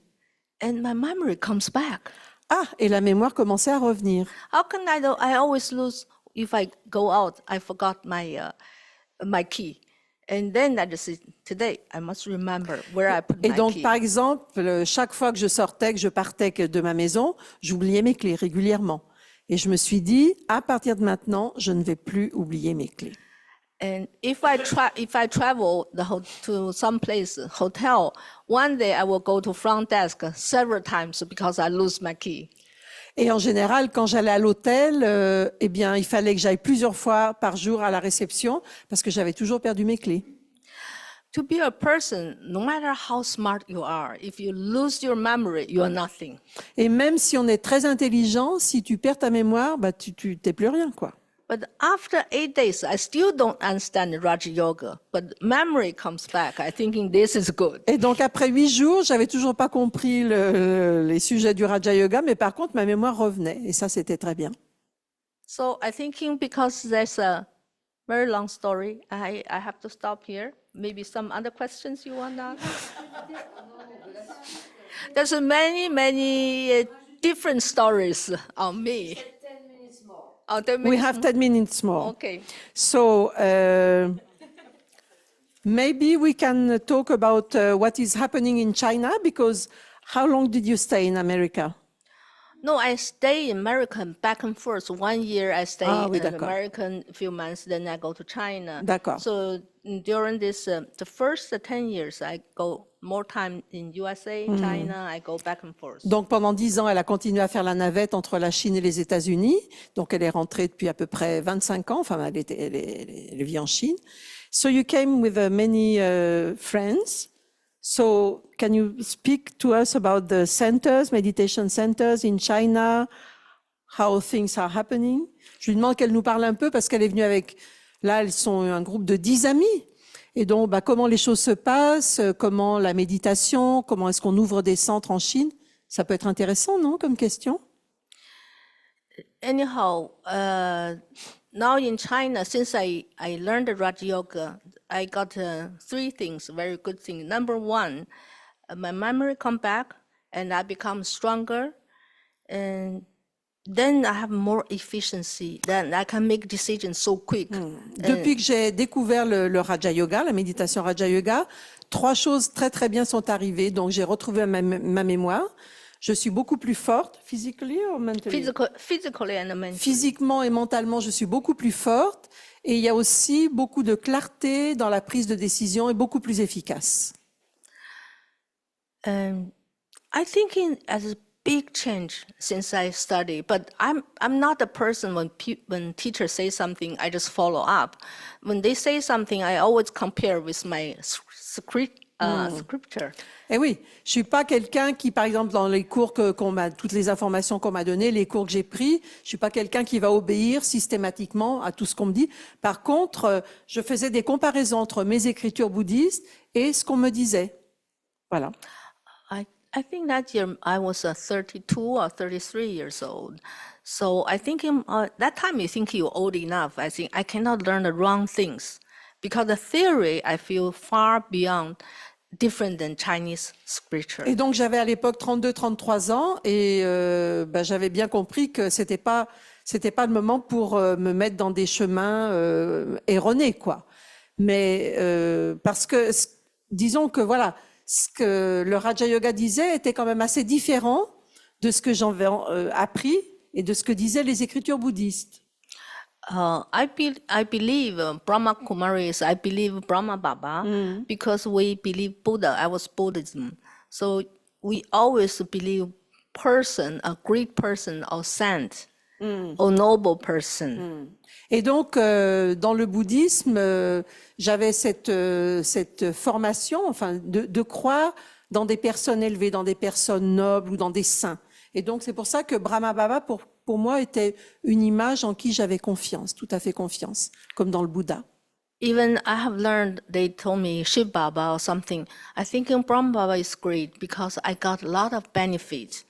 and my memory comes back. Ah, et la mémoire commençait à revenir. How can I know? I always lose if I go out. I forgot my key, and then I just say, today I must remember where I put Et my donc, key. par exemple, chaque fois que je sortais, que je partais de ma maison, j'oubliais mes clés régulièrement. Et je me suis dit, à partir de maintenant, je ne vais plus oublier mes clés. And if I travel to some place, hotel, one day I will go to front desk several times because I lose my key. Et en général, quand j'allais à l'hôtel, eh bien, il fallait que j'aille plusieurs fois par jour à la réception parce que j'avais toujours perdu mes clés. To be a person, no matter how smart you are, if you lose your memory, you are nothing. Et même si on est très intelligent, si tu perds ta mémoire, bah, tu t'es plus rien, quoi. But after 8 days, I still don't understand Raja Yoga. But memory comes back. I thinking this is good. Et donc, après 8 jours, j'avais toujours pas compris les sujets du Raja Yoga, mais par contre, ma mémoire revenait. Et ça, c'était très bien. So I thinking because there's a very long story, I have to stop here. Maybe some other questions you want to ask? There's many different stories on me. 10 minutes more. Oh, 10 We minutes have more? 10 minutes more. Okay. So, maybe we can talk about what is happening in China, because how long did you stay in America? No, I stay in America back and forth. 1 year I stay Ah, oui, in d'accord. American a few months, then I go to China. D'accord. So during this, the first 10 years, I go more time in USA, China, I go back and forth. Donc pendant 10 ans, elle a continué à faire la navette entre la Chine et les États-Unis. Donc elle est rentrée depuis à peu près 25 ans. Enfin, elle vit en Chine. So you came with many friends. So can you speak to us about the centers, meditation centers in China, how things are happening? Je lui demande qu'elle nous parle un peu parce qu'elle est venue avec, là, elles sont un groupe de 10 amis. Et donc, bah, comment les choses se passent, comment la méditation, comment est-ce qu'on ouvre des centres en Chine? Ça peut être intéressant, non, comme question? Anyhow, now in China, since I learned the Raja Yoga, I got 3 things, very good things. Number 1, my memory come back and I become stronger, and then I have more efficiency. Then I can make decisions so quick. Depuis que j'ai découvert le Raja Yoga, la méditation Raja Yoga, 3 choses très très bien sont arrivées. Donc j'ai retrouvé ma mémoire. Je suis beaucoup plus forte, physically or mentally? Physically and mentally. Physiquement et mentalement, je suis beaucoup plus forte. Et il y a aussi beaucoup de clarté dans la prise de décision et beaucoup plus efficace. I think as a big change since I study, but I'm not a person when teachers say something, I just follow up. When they say something, I always compare with my scripture. Eh oui, je suis pas quelqu'un qui, par exemple, dans les cours toutes les informations qu'on m'a données, les cours que j'ai pris, je suis pas quelqu'un qui va obéir systématiquement à tout ce qu'on me dit. Par contre, je faisais des comparaisons entre mes écritures bouddhistes et ce qu'on me disait. Voilà. I think that year I was 32 or 33 years old. So I think that time you think you're old enough. I think I cannot learn the wrong things because the theory I feel far beyond different than Chinese scripture. Et donc j'avais à l'époque 33 ans et j'avais bien compris que c'était pas le moment pour me mettre dans des chemins erronés, quoi. Mais parce que disons que voilà, ce que le Raja Yoga disait était quand même assez différent de ce que j'avais appris et de ce que disaient les écritures bouddhistes. I believe Brahma Kumaris, I believe Brahma Baba, because we believe Buddha. I was Buddhism. So we always believe person, a great person or saint, or noble person. Et donc, dans le bouddhisme, j'avais cette formation, enfin, de croire dans des personnes élevées, dans des personnes nobles ou dans des saints. Et donc, c'est pour ça que Brahma Baba, pour moi, était une image en qui j'avais confiance, tout à fait confiance, comme dans le Bouddha. Even I have learned, they told me Shiv Baba or something. I think Brahma Baba is great because I got a lot of benefits.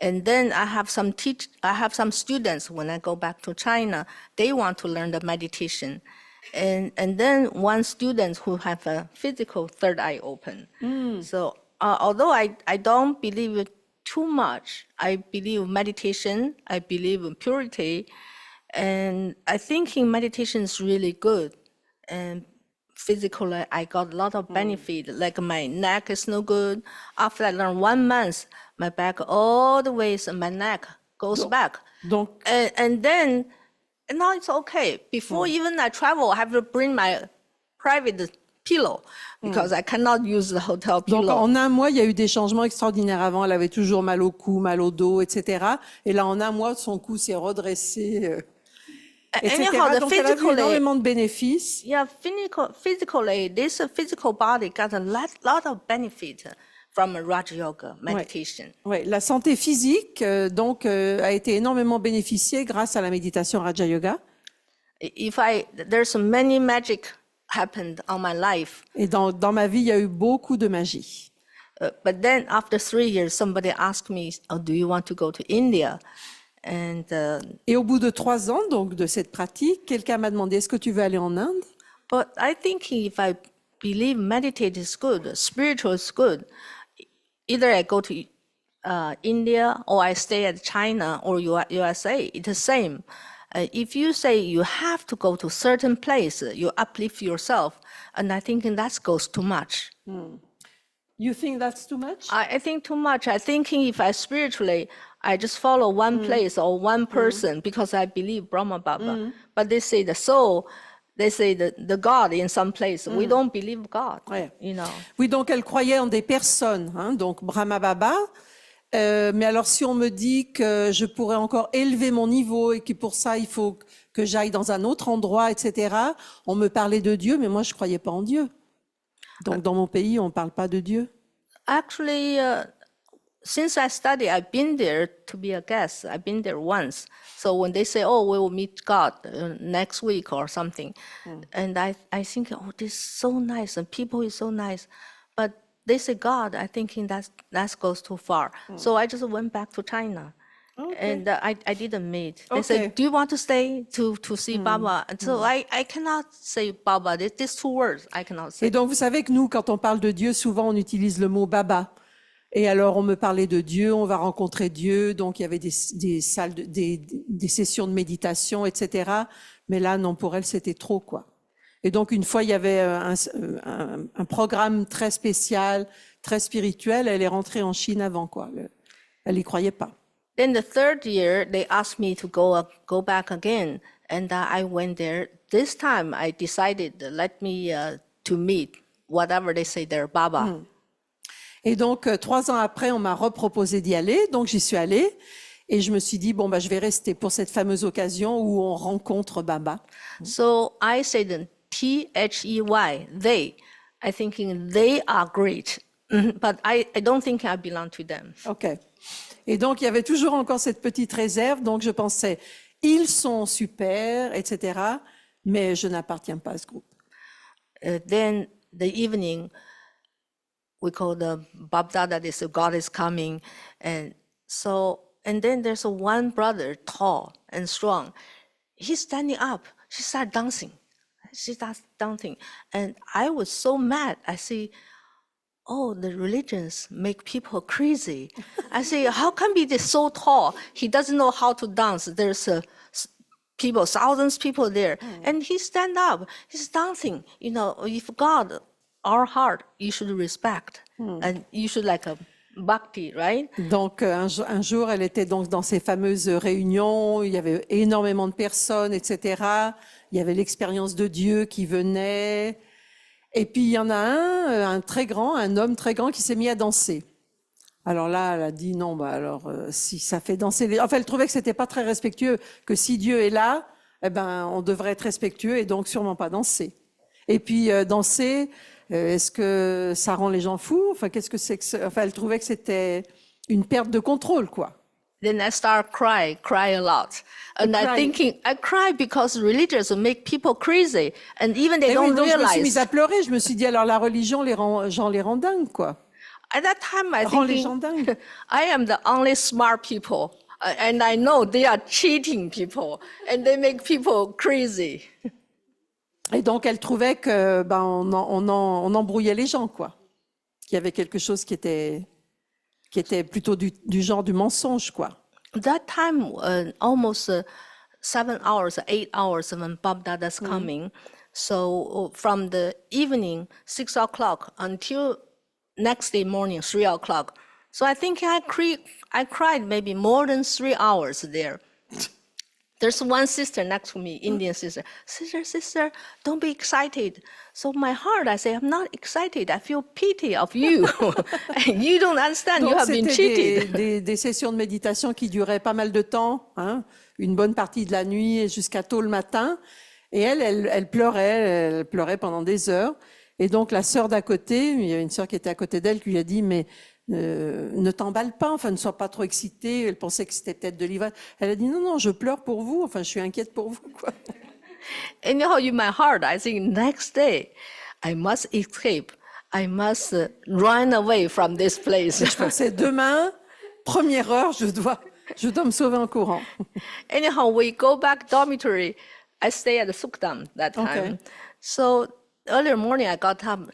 And then I have some students when I go back to China, they want to learn the meditation. And then one student who have a physical third eye open. So although I don't believe too much. I believe meditation, I believe in purity, and I think in meditation is really good. And physically, I got a lot of benefit. Like my neck is no good. After I learned 1 month, my back all the way, so my neck goes back. Donc, And then now it's okay. Before even I travel, I have to bring my private pillow because I cannot use the hotel donc, pillow. en un mois, il y a eu des changements extraordinaires. Avant, elle avait toujours mal au cou, mal au dos, etc. Et là, en un mois, son cou s'est redressé, etc. Anyhow, Donc, elle a vu énormément de bénéfices. Yeah, physically, this physical body got a lot of benefit from Raja Yoga meditation. Ouais, la santé physique, donc, a été énormément bénéficiée grâce à la méditation Raja Yoga. There's many magic happened on my life. Et dans ma vie, il y a eu beaucoup de magie. But then after 3 years, somebody asked me, oh, do you want to go to India? And Et au bout de 3 ans, donc, de cette pratique, quelqu'un m'a demandé, est-ce que tu veux aller en Inde? but I think if I believe meditate is good, spiritual is good, either I go to India or I stay at China or USA, it's the same. If you say you have to go to certain place, you uplift yourself, and I think that goes too much. You think that's too much? I think too much. I thinking if I spiritually, I just follow one place or one person because I believe Brahma Baba. But they say the soul, they say the God in some place. We don't believe God, Ouais. you know. Oui, donc elle croyait en des personnes, hein, donc Brahma Baba. Mais alors, si on me dit que je pourrais encore élever mon niveau et que pour ça, il faut que j'aille dans un autre endroit, etc., on me parlait de Dieu, mais moi, je croyais pas en Dieu. Donc, dans mon pays, on parle pas de Dieu. Actually, since I study, I've been there to be a guest. I've been there once. So when they say, oh, we will meet God next week or something, and I think, oh, this is so nice, and people is so nice. But they say God, I thinking that goes too far. So I just went back to China. And I didn't meet. They said, do you want to stay to see Baba? And so I cannot say Baba. These 2 words I cannot say. Et donc, vous savez que nous, quand on parle de Dieu, souvent, on utilise le mot Baba. Et alors, on me parlait de Dieu, on va rencontrer Dieu. Donc, il y avait des salles, des sessions de méditation, etc. Mais là, non, pour elle, c'était trop, quoi. Et donc, une fois, il y avait un programme très spécial, très spirituel. Elle est rentrée en Chine avant, quoi. Elle y croyait pas. Then the 3rd year, they asked me to go back again, and I went there. This time, I decided let me to meet whatever they say their Baba. Et donc, 3 ans après, on m'a reproposé d'y aller. Donc, j'y suis allée. Et je me suis dit, bon, bah, je vais rester pour cette fameuse occasion où on rencontre Baba. So I said T-H-E-Y, they. I thinking they are great, but I don't think I belong to them. OK. Et donc, il y avait toujours encore cette petite réserve. Donc, je pensais, ils sont super, etc. Mais je n'appartiens pas à ce groupe. Then the evening, we call the Babdada, they say God is coming. And then there's one brother, tall and strong. He's standing up. She started dancing. And I was so mad. I say, oh, the religions make people crazy. I say, how come he is so tall? He doesn't know how to dance. There's thousands of people there. And he stand up, he's dancing. You know, if God, our heart, you should respect. And you should like a bhakti, right? Donc, un jour, elle était donc dans ces fameuses réunions. Il y avait énormément de personnes, etc. Il y avait l'expérience de Dieu qui venait. Et puis, il y en a un homme très grand qui s'est mis à danser. Alors là, elle a dit non, bah alors, si ça fait danser les... Enfin, elle trouvait que c'était pas très respectueux, que si Dieu est là, eh ben, on devrait être respectueux et donc sûrement pas danser. Et puis, danser, est-ce que ça rend les gens fous? Enfin, qu'est-ce que c'est que Enfin, elle trouvait que c'était une perte de contrôle, quoi. Then I start cry a lot. And I cry because religions make people crazy. And even they don't donc, realize. Je me suis mise à pleurer. Je me suis dit, alors la religion les rend dingues, quoi. At that time, I Rend les gens think dingues. I am the only smart people. And I know they are cheating people. And they make people crazy. Et donc, elle trouvait que, on embrouillait les gens, quoi. Qu'il y avait quelque chose qui était qui était plutôt du genre du mensonge, quoi. That time, almost 7 hours, 8 hours when Bob Dada's coming. So from the evening, 6 o'clock until next day morning, 3 o'clock. So I think I cried maybe more than 3 hours there. There's one sister next to me, Indian sister. Sister, don't be excited. So my heart, I say, I'm not excited. I feel pity of you. You don't understand. Donc, you have been cheated. des sessions de méditation qui duraient pas mal de temps, hein, une bonne partie de la nuit et jusqu'à tôt le matin. Et elle pleurait pendant des heures. Et donc la sœur d'à côté, il y avait une sœur qui était à côté d'elle qui lui a dit, mais ne t'emballe pas, enfin ne sois pas trop excitée. Elle pensait que c'était peut-être de l'ivresse. Elle a dit non, je pleure pour vous, enfin je suis inquiète pour vous, quoi. Anyhow, in my heart, I think next day, I must escape. I must run away from this place. Je pensais demain, première heure, je dois me sauver en courant. Anyhow, we go back dormitory. I stay at the Sukdam that time. Okay. So earlier morning, I got up.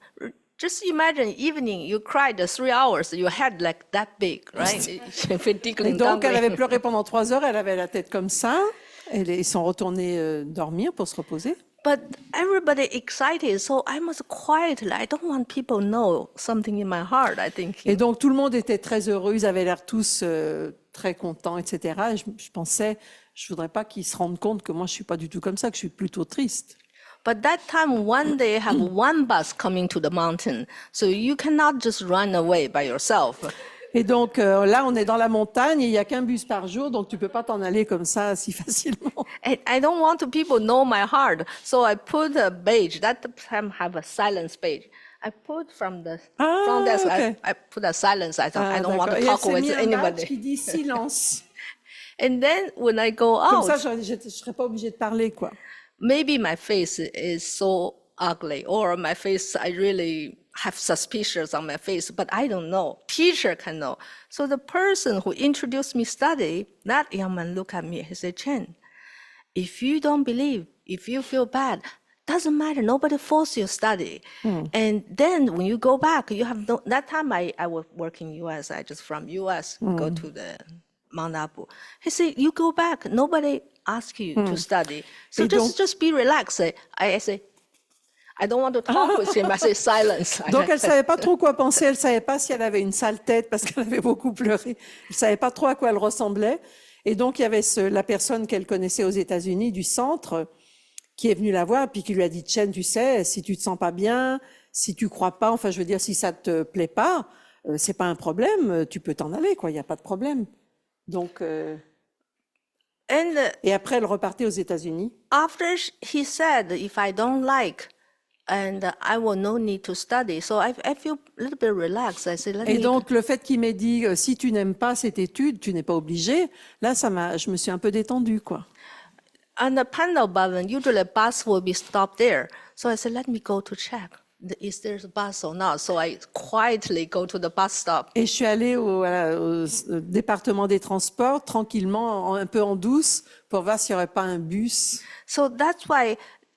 Just imagine evening, you cried 3 hours, your head like that big, right? Et donc, elle avait pleuré pendant 3 heures, elle avait la tête comme ça. Ils sont retournés dormir pour se reposer. But everybody excited, so I must quietly. I don't want people to know something in my heart, I think. Et donc, tout le monde était très heureux, ils avaient l'air tous très contents, etc. Et je pensais, je voudrais pas qu'ils se rendent compte que moi, je suis pas du tout comme ça, que je suis plutôt triste. But that time, one day, have one bus coming to the mountain, so you cannot just run away by yourself. Et donc là, on est dans la montagne et il y a qu'un bus par jour, donc tu peux pas t'en aller comme ça si facilement. And I don't want to people know my heart, so I put a badge. That time have a silence badge. I put from the front desk. Okay. I put a silence. I thought I don't want to Et talk elle s'est with mis un badge anybody. qui dit silence. And then when I go Comme out, ça, je serais pas obligée de parler, quoi. maybe my face is so ugly, or my face I really have suspicions on my face, but I don't know. Teacher can know. So the person who introduced me study, that young man looked at me. He said, Chen, if you don't believe, if you feel bad, doesn't matter. Nobody force you to study. And then when you go back, you have no, that time I was working U.S. I just from U.S. go to the Mount Abu. He said, you go back. Nobody ask you to study. So just be relaxed. I say, I don't want to talk with him. I say silence. Donc elle savait pas trop quoi penser, elle savait pas si elle avait une sale tête parce qu'elle avait beaucoup pleuré. Elle savait pas trop à quoi elle ressemblait. Et donc il y avait la personne qu'elle connaissait aux États-Unis du centre qui est venue la voir puis qui lui a dit Chen, tu sais, si tu te sens pas bien, si tu crois pas, enfin je veux dire si ça te plaît pas, c'est pas un problème, tu peux t'en aller quoi, il y a pas de problème. Donc et après elle repartait aux États-Unis. After he said, if I don't like, and I will no need to study. So I feel a little bit relaxed. I say, Et donc, le fait qu'il m'ait dit, si tu n'aimes pas cette étude, tu n'es pas obligé, là, je me suis un peu détendue, quoi. On the Pandal Bhavan, usually bus will be stopped there. So I said, let me go to check. Is there a bus or not? So I quietly go to the bus stop. Et je suis allée au département des transports, tranquillement, un peu en douce, pour voir s'il n'y aurait pas un bus. So that's why,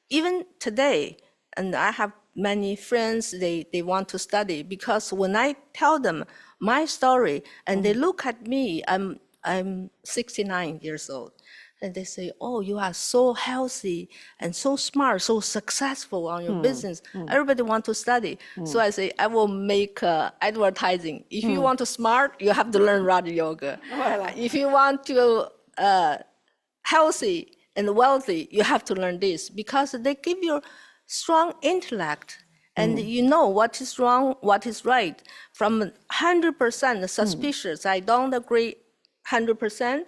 even today, and I have many friends, they want to study, because when I tell them my story and they look at me, I'm 69 years old, and they say, oh, you are so healthy and so smart, so successful on your business. Everybody want to study. So I say, I will make advertising. If you want to smart, you have to learn Raja Yoga. Voilà. If you want to healthy and wealthy, you have to learn this, because they give you strong intellect, and you know what is wrong, what is right. From 100% suspicious, I don't agree 100%,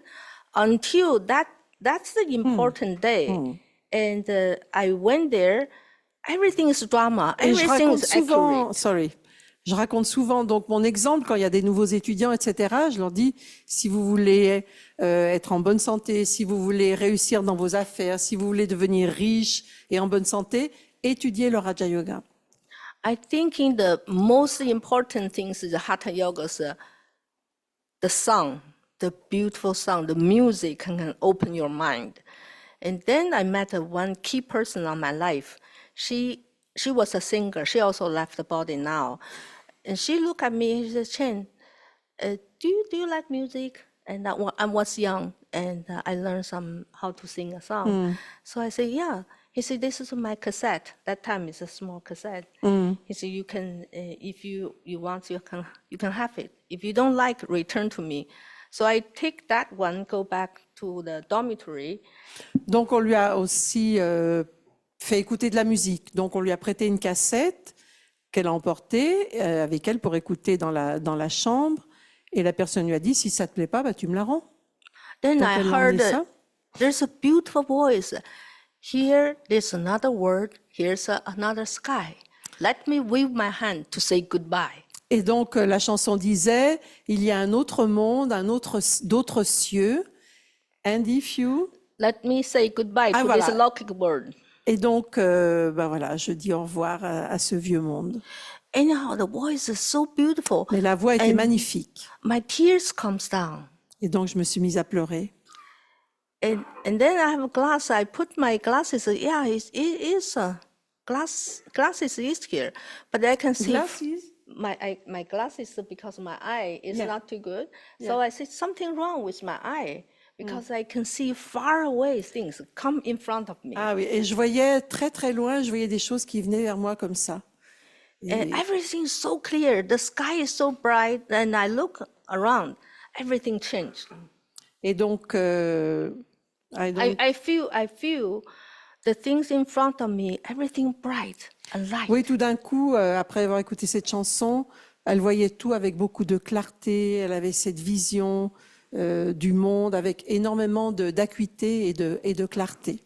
until that's the important day. And I went there, everything is drama, everything is accurate. Je raconte souvent donc mon exemple quand il y a des nouveaux étudiants, etc. Je leur dis, si vous voulez être en bonne santé, si vous voulez réussir dans vos affaires, si vous voulez devenir riche et en bonne santé, étudiez le Raja Yoga. I think the most important things is the Hatha Yoga, the song, the beautiful song, the music can open your mind. And then I met one key person on my life. She was a singer. She also left the body now. And she looked at me and she said, Chen, Do you like music? And I was young, and I learned how to sing a song. So I said, yeah. He said, this is my cassette. That time it's a small cassette. He said, you can, if you want, you can have it. If you don't like, return to me. So I take that one, go back to the dormitory. Donc, on lui a aussi fait écouter de la musique. Donc, on lui a prêté une cassette qu'elle a emportée avec elle pour écouter dans la chambre. Et la personne lui a dit, si ça ne te plaît pas, bah, tu me la rends. Then Donc, I elle a emmené heard, ça. there's a beautiful voice. Here, there's another word. Here's another sky. Let me wave my hand to say goodbye. Et donc, la chanson disait, il y a un autre monde, d'autres cieux. And if you... Let me say goodbye to voilà. this logic word. Et donc, ben voilà, je dis au revoir à ce vieux monde. Anyhow, the voice is so beautiful. Mais la voix était magnifique. My tears comes down. Et donc, je me suis mise à pleurer. And then I have a glass. I put my glasses. Yeah, it is glasses is here, but I can see Glasses? my glasses because my eye is not too good. So I said something wrong with my eye because I can see far away things come in front of me. Ah oui, et je voyais très très loin, je voyais des choses qui venaient vers moi comme ça. And everything is so clear. The sky is so bright. And I look around. Everything changed. Et donc, I feel the things in front of me, everything bright and light. oui, tout d'un coup, après avoir écouté cette chanson, elle voyait tout avec beaucoup de clarté. Elle avait cette vision du monde avec énormément d'acuité et de clarté.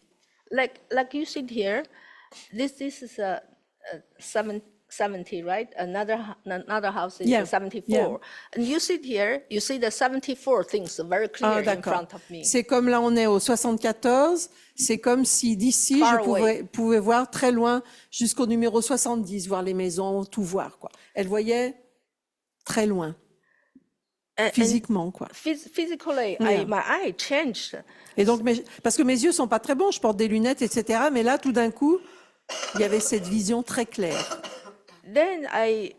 Like you sit here, this is a 70, right? Another house is 74. Yeah. And you sit here, you see the 74 things very clear in front of me. C'est comme là, on est au 74. C'est comme si d'ici, je pouvais voir très loin jusqu'au numéro 70, voir les maisons, tout voir, quoi. Elle voyait très loin. Physiquement, quoi. Physically, my eye changed. Et donc, parce que mes yeux sont pas très bons, je porte des lunettes, etc. Mais là, tout d'un coup, il y avait cette vision très claire. Then I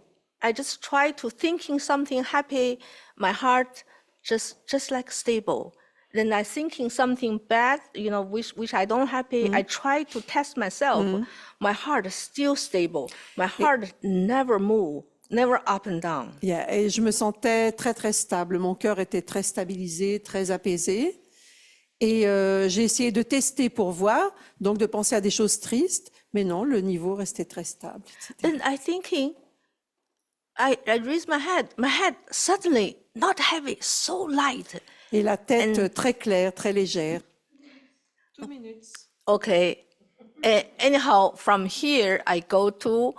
just try to thinking something happy, my heart just like stable. Then I thinking something bad, which I don't happy. I try to test myself. My heart is still stable. My heart never move, never up and down. Yeah. Et je me sentais très très stable. Mon cœur était très stabilisé, très apaisé. Et j'ai essayé de tester pour voir, donc de penser à des choses tristes. Mais non, le niveau restait très stable. Etc. Then I thinking, I raise my head suddenly not heavy, so light. Et la tête très claire, très légère. 2 minutes. Okay. Anyhow, from here I go to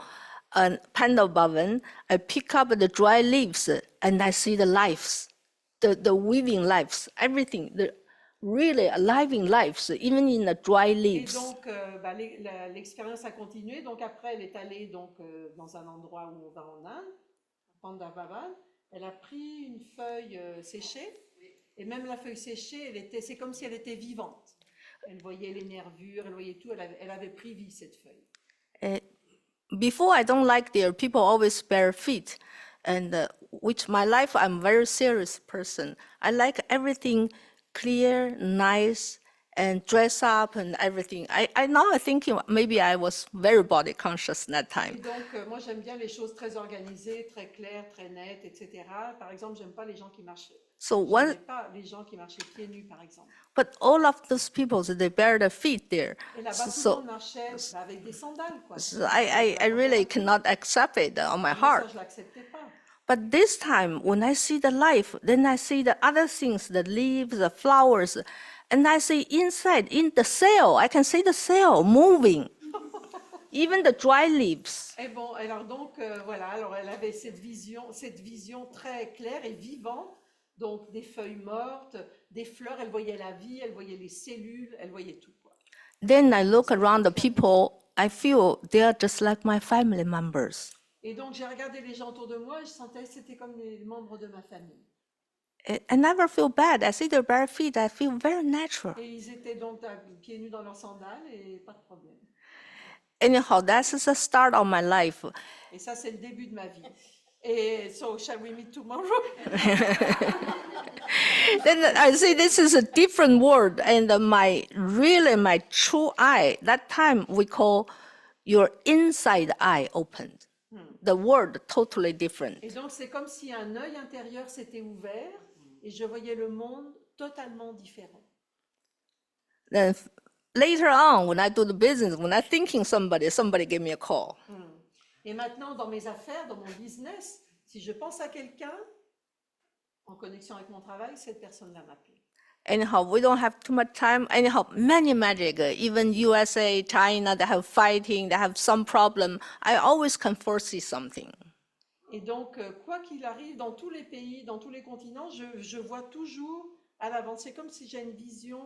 a panel oven. I pick up the dry leaves and I see the lives, the weaving lives, everything. Really living lives, even in the dry leaves. Et donc, l'expérience a continué. Donc après, elle est allée dans un endroit où on va en Inde, à Pandavan. Elle a pris une feuille séchée, et même la feuille séchée, c'est comme si elle était vivante. Elle voyait les nervures, elle voyait tout. Elle avait pris vie, cette feuille. Before, I don't like there. People always bare feet, and which my life, I'm very serious person. I like everything clear, nice, and dress up and everything. I now I think maybe I was very body conscious that time. Et donc, moi, j'aime bien les choses très organisées, très claires, très nettes, etc. Par exemple, j'aime pas les gens qui marchaient. J'aimais pas les gens qui marchaient pieds nus, par exemple. But all of those people, they bare their feet there. Et là-bas, tout le monde marchait avec des sandales, quoi. So I really cannot accept it on my heart. Ça, je l'acceptais pas. But this time, when I see the life, then I see the other things, the leaves, the flowers, and I see inside, in the cell, I can see the cell moving, even the dry leaves. Et bon, alors donc, voilà, alors elle avait cette vision très claire et vivante, donc des feuilles mortes, des fleurs, elle voyait la vie, elle voyait les cellules, elle voyait tout, quoi. Then I look around the people, I feel they are just like my family members. Et donc, j'ai regardé les gens autour de moi et je sentais que c'était comme les membres de ma famille. I never feel bad. I see their bare feet. I feel very natural. Et ils étaient donc pieds nus dans leurs sandales et pas de problème. Anyhow, that's the start of my life. Et ça, c'est le début de ma vie. Et so, shall we meet tomorrow? Then I see this is a different word, and my true eye. That time we call your inside eye opened. The word totally different. Et donc, c'est comme si un œil intérieur s'était ouvert et je voyais le monde totalement différent. Then later on, when I do the business, when I'm thinking somebody gave me a call. Et maintenant, dans mes affaires, dans mon business, si je pense à quelqu'un en connexion avec mon travail, cette personne-là m'appelle. Anyhow, we don't have too much time. Anyhow, many magic, even USA, China, they have fighting, they have some problem. I always can foresee something. Et donc, quoi qu'il arrive, dans tous les pays, dans tous les continents, je vois toujours à l'avance. C'est comme si j'ai une vision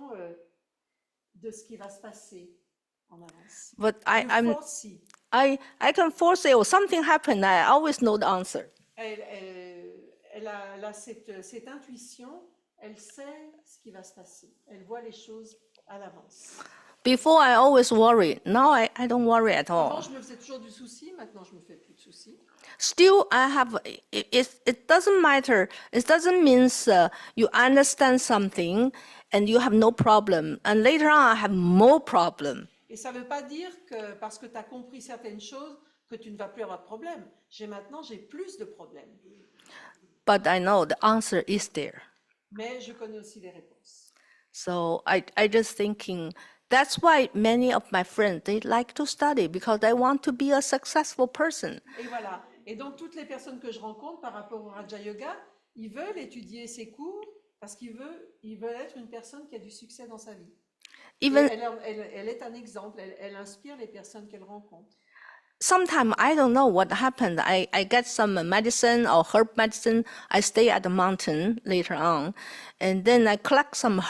de ce qui va se passer en avance. But Foresee. I can foresee, or something happened, I always know the answer. Elle a cette intuition, elle sait ce qui va se passer. Elle voit les choses à l'avance. Before, I always worry. Now, I don't worry at Avant, all. je me faisais toujours du souci. Maintenant, je me fais plus de soucis. Still, it doesn't matter. It doesn't mean you understand something and you have no problem. And later on, I have more problem. Et ça ne veut pas dire que parce que tu as compris certaines choses, que tu ne vas plus avoir de problème. Maintenant, j'ai plus de problèmes. But I know the answer is there. Mais je connais aussi les réponses. So I just thinking, that's why many of my friends, they like to study because they want to be a successful person. Et voilà. Et donc, toutes les personnes que je rencontre par rapport au Raja Yoga, ils veulent étudier ces cours parce qu'ils veulent être une personne qui a du succès dans sa vie. Even Elle est un exemple, elle inspire les personnes qu'elle rencontre. sometimes I don't know what happened. I get some medicine or herb medicine. I stay at the mountain later on, and then I collect some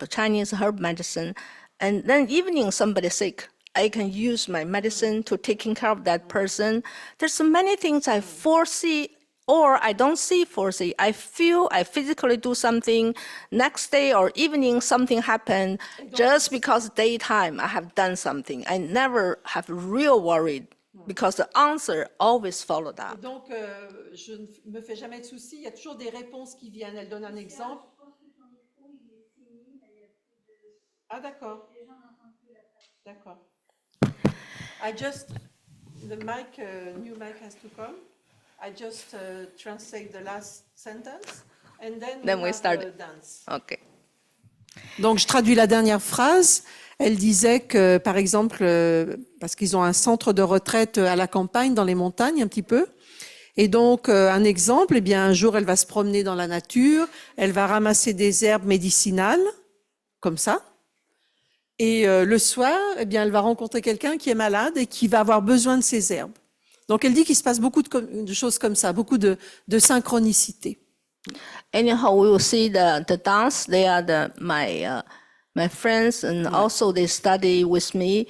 Chinese herb medicine, and then evening somebody sick, I can use my medicine to taking care of that person. There's so many things I foresee or I don't foresee. I feel I physically do something. Next day or evening something happened just because daytime I have done something. I never have real worried because the answer always followed up. Et donc, je ne me fais jamais de soucis. Il y a toujours des réponses qui viennent. Elle donne un exemple. Ah, d'accord. D'accord. The mic, new mic has to come. I just translate the last sentence and then we start the dance. Okay. Donc, je traduis la dernière phrase. Elle disait que, par exemple, parce qu'ils ont un centre de retraite à la campagne, dans les montagnes, un petit peu. Et donc, un exemple, eh bien, un jour, elle va se promener dans la nature, elle va ramasser des herbes médicinales, comme ça. Et le soir, eh bien, elle va rencontrer quelqu'un qui est malade et qui va avoir besoin de ces herbes. Donc, elle dit qu'il se passe beaucoup de choses comme ça, beaucoup de synchronicité. Anyhow, we will see the dance. They are my friends, and also they study with me.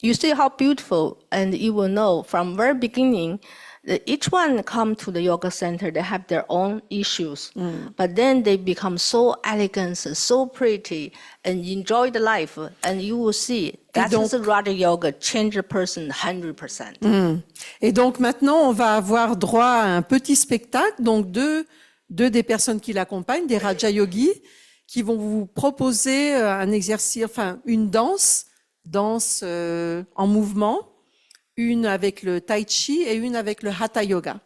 You see how beautiful, and you will know from very beginning that each one come to the yoga center, they have their own issues, but then they become so elegant, so pretty, and enjoy the life, and you will see that is a Raja Yoga, change a person 100%. Et donc maintenant, on va avoir droit à un petit spectacle, donc deux des personnes qui l'accompagnent, des Raja Yogis, qui vont vous proposer un exercice, enfin une danse en mouvement, une avec le Tai Chi et une avec le Hatha Yoga.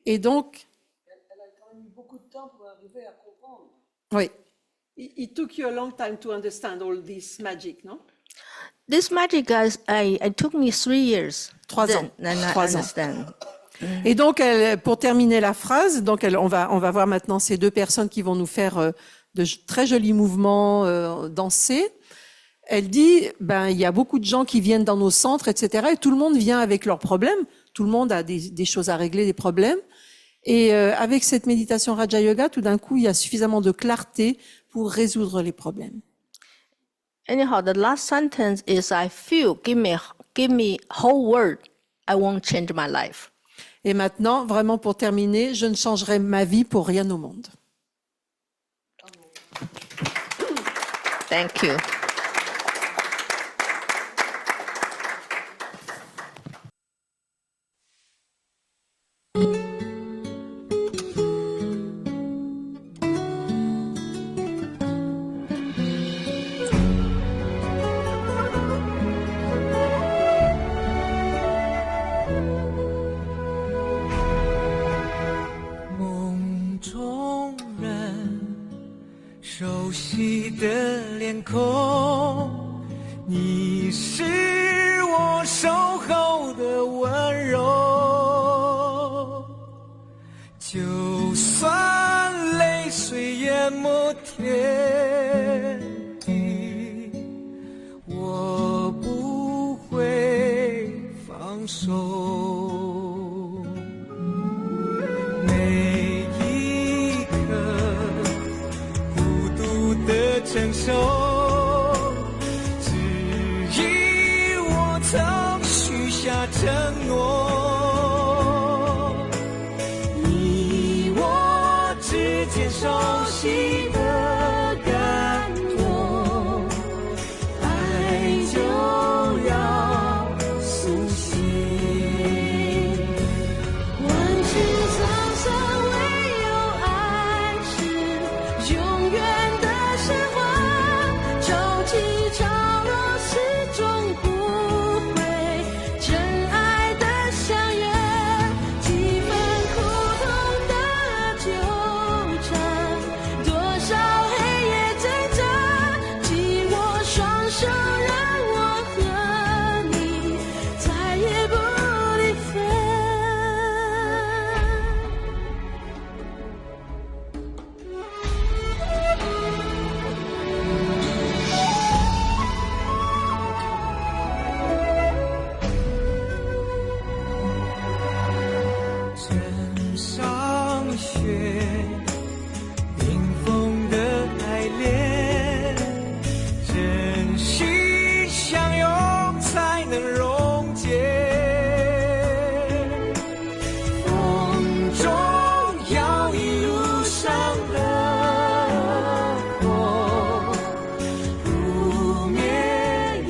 Et donc, elle a quand même eu beaucoup de temps pour arriver à comprendre. Oui. It took you a long time to understand all this magic, no? This magic, guys, it took me 3 years. 3 ans. Then I 3 ans. understand. Et donc, pour terminer la phrase, donc on va voir maintenant ces deux personnes qui vont nous faire de très jolis mouvements, danser. Elle dit, il y a beaucoup de gens qui viennent dans nos centres, etc. Et tout le monde vient avec leurs problèmes. Tout le monde a des choses à régler, des problèmes. Et avec cette méditation Raja Yoga, tout d'un coup, il y a suffisamment de clarté pour résoudre les problèmes. Anyhow, the last sentence is, I feel, give me whole world, I won't change my life. Et maintenant, vraiment pour terminer, je ne changerai ma vie pour rien au monde. Thank you. 天空，你是我守候的温柔，就算泪水淹没天地，我不会放手。每一刻孤独的承受，只因我曾许下承诺。你我之间熟悉的感动，爱就要苏醒。万世沧桑，唯有爱是永远的神话。潮起潮落，始终不会真爱的相约。几分苦痛的纠缠，多少黑夜挣扎，紧握双手，让我和你再也不离分。枕上雪，冰封的爱恋，真心相拥才能溶解。风中摇曳路上的火，不灭亦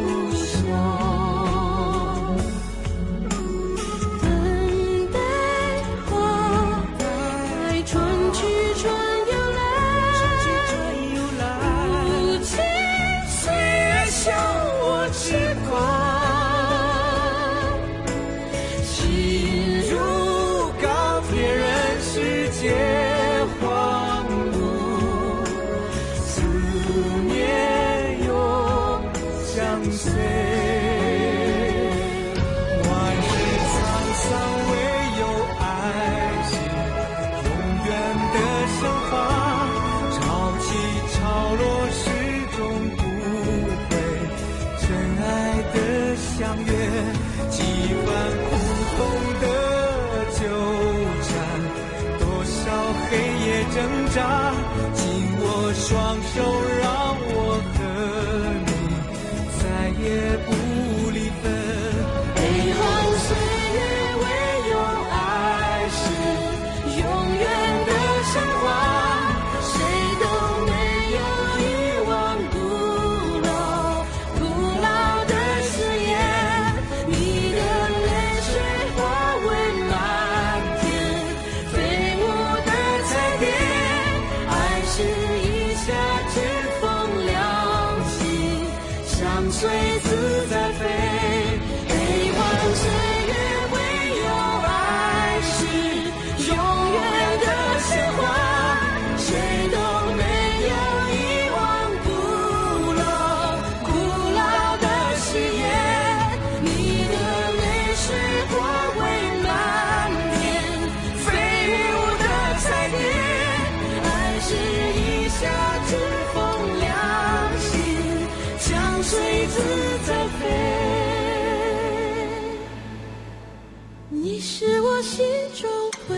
不休。等待花开，春去春又来，如今岁月笑我痴狂，心如钢铁，任世界荒芜，思念永相随。万世沧桑，唯有爱是永远的神话。潮起潮落，始终不会真爱的相约。几番苦痛的纠缠，多少黑夜挣扎，紧握双手，让我和你再也不离分。悲欢岁月，唯有爱是永远的神话。谁都没有遗忘古老的誓言。你的泪水化为漫天飞舞的彩蝶，爱是一夏之风凉气，相随自在飞。悲欢岁月，唯有爱是永远的神话。谁都没有遗忘古老的誓言。你的泪水化为漫天飞舞的彩蝶，爱是一夏之风凉气，相随自在飞。你是我心中唯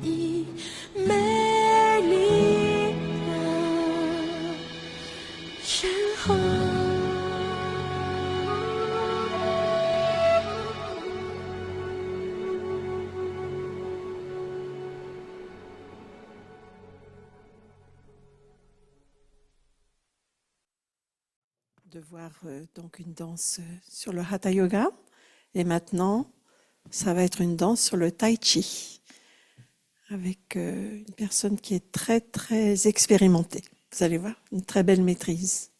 一美丽的神话。De voir donc une danse sur le Hatha Yoga. Et maintenant, ça va être une danse sur le Tai Chi, avec une personne qui est très, très expérimentée. Vous allez voir, une très belle maîtrise.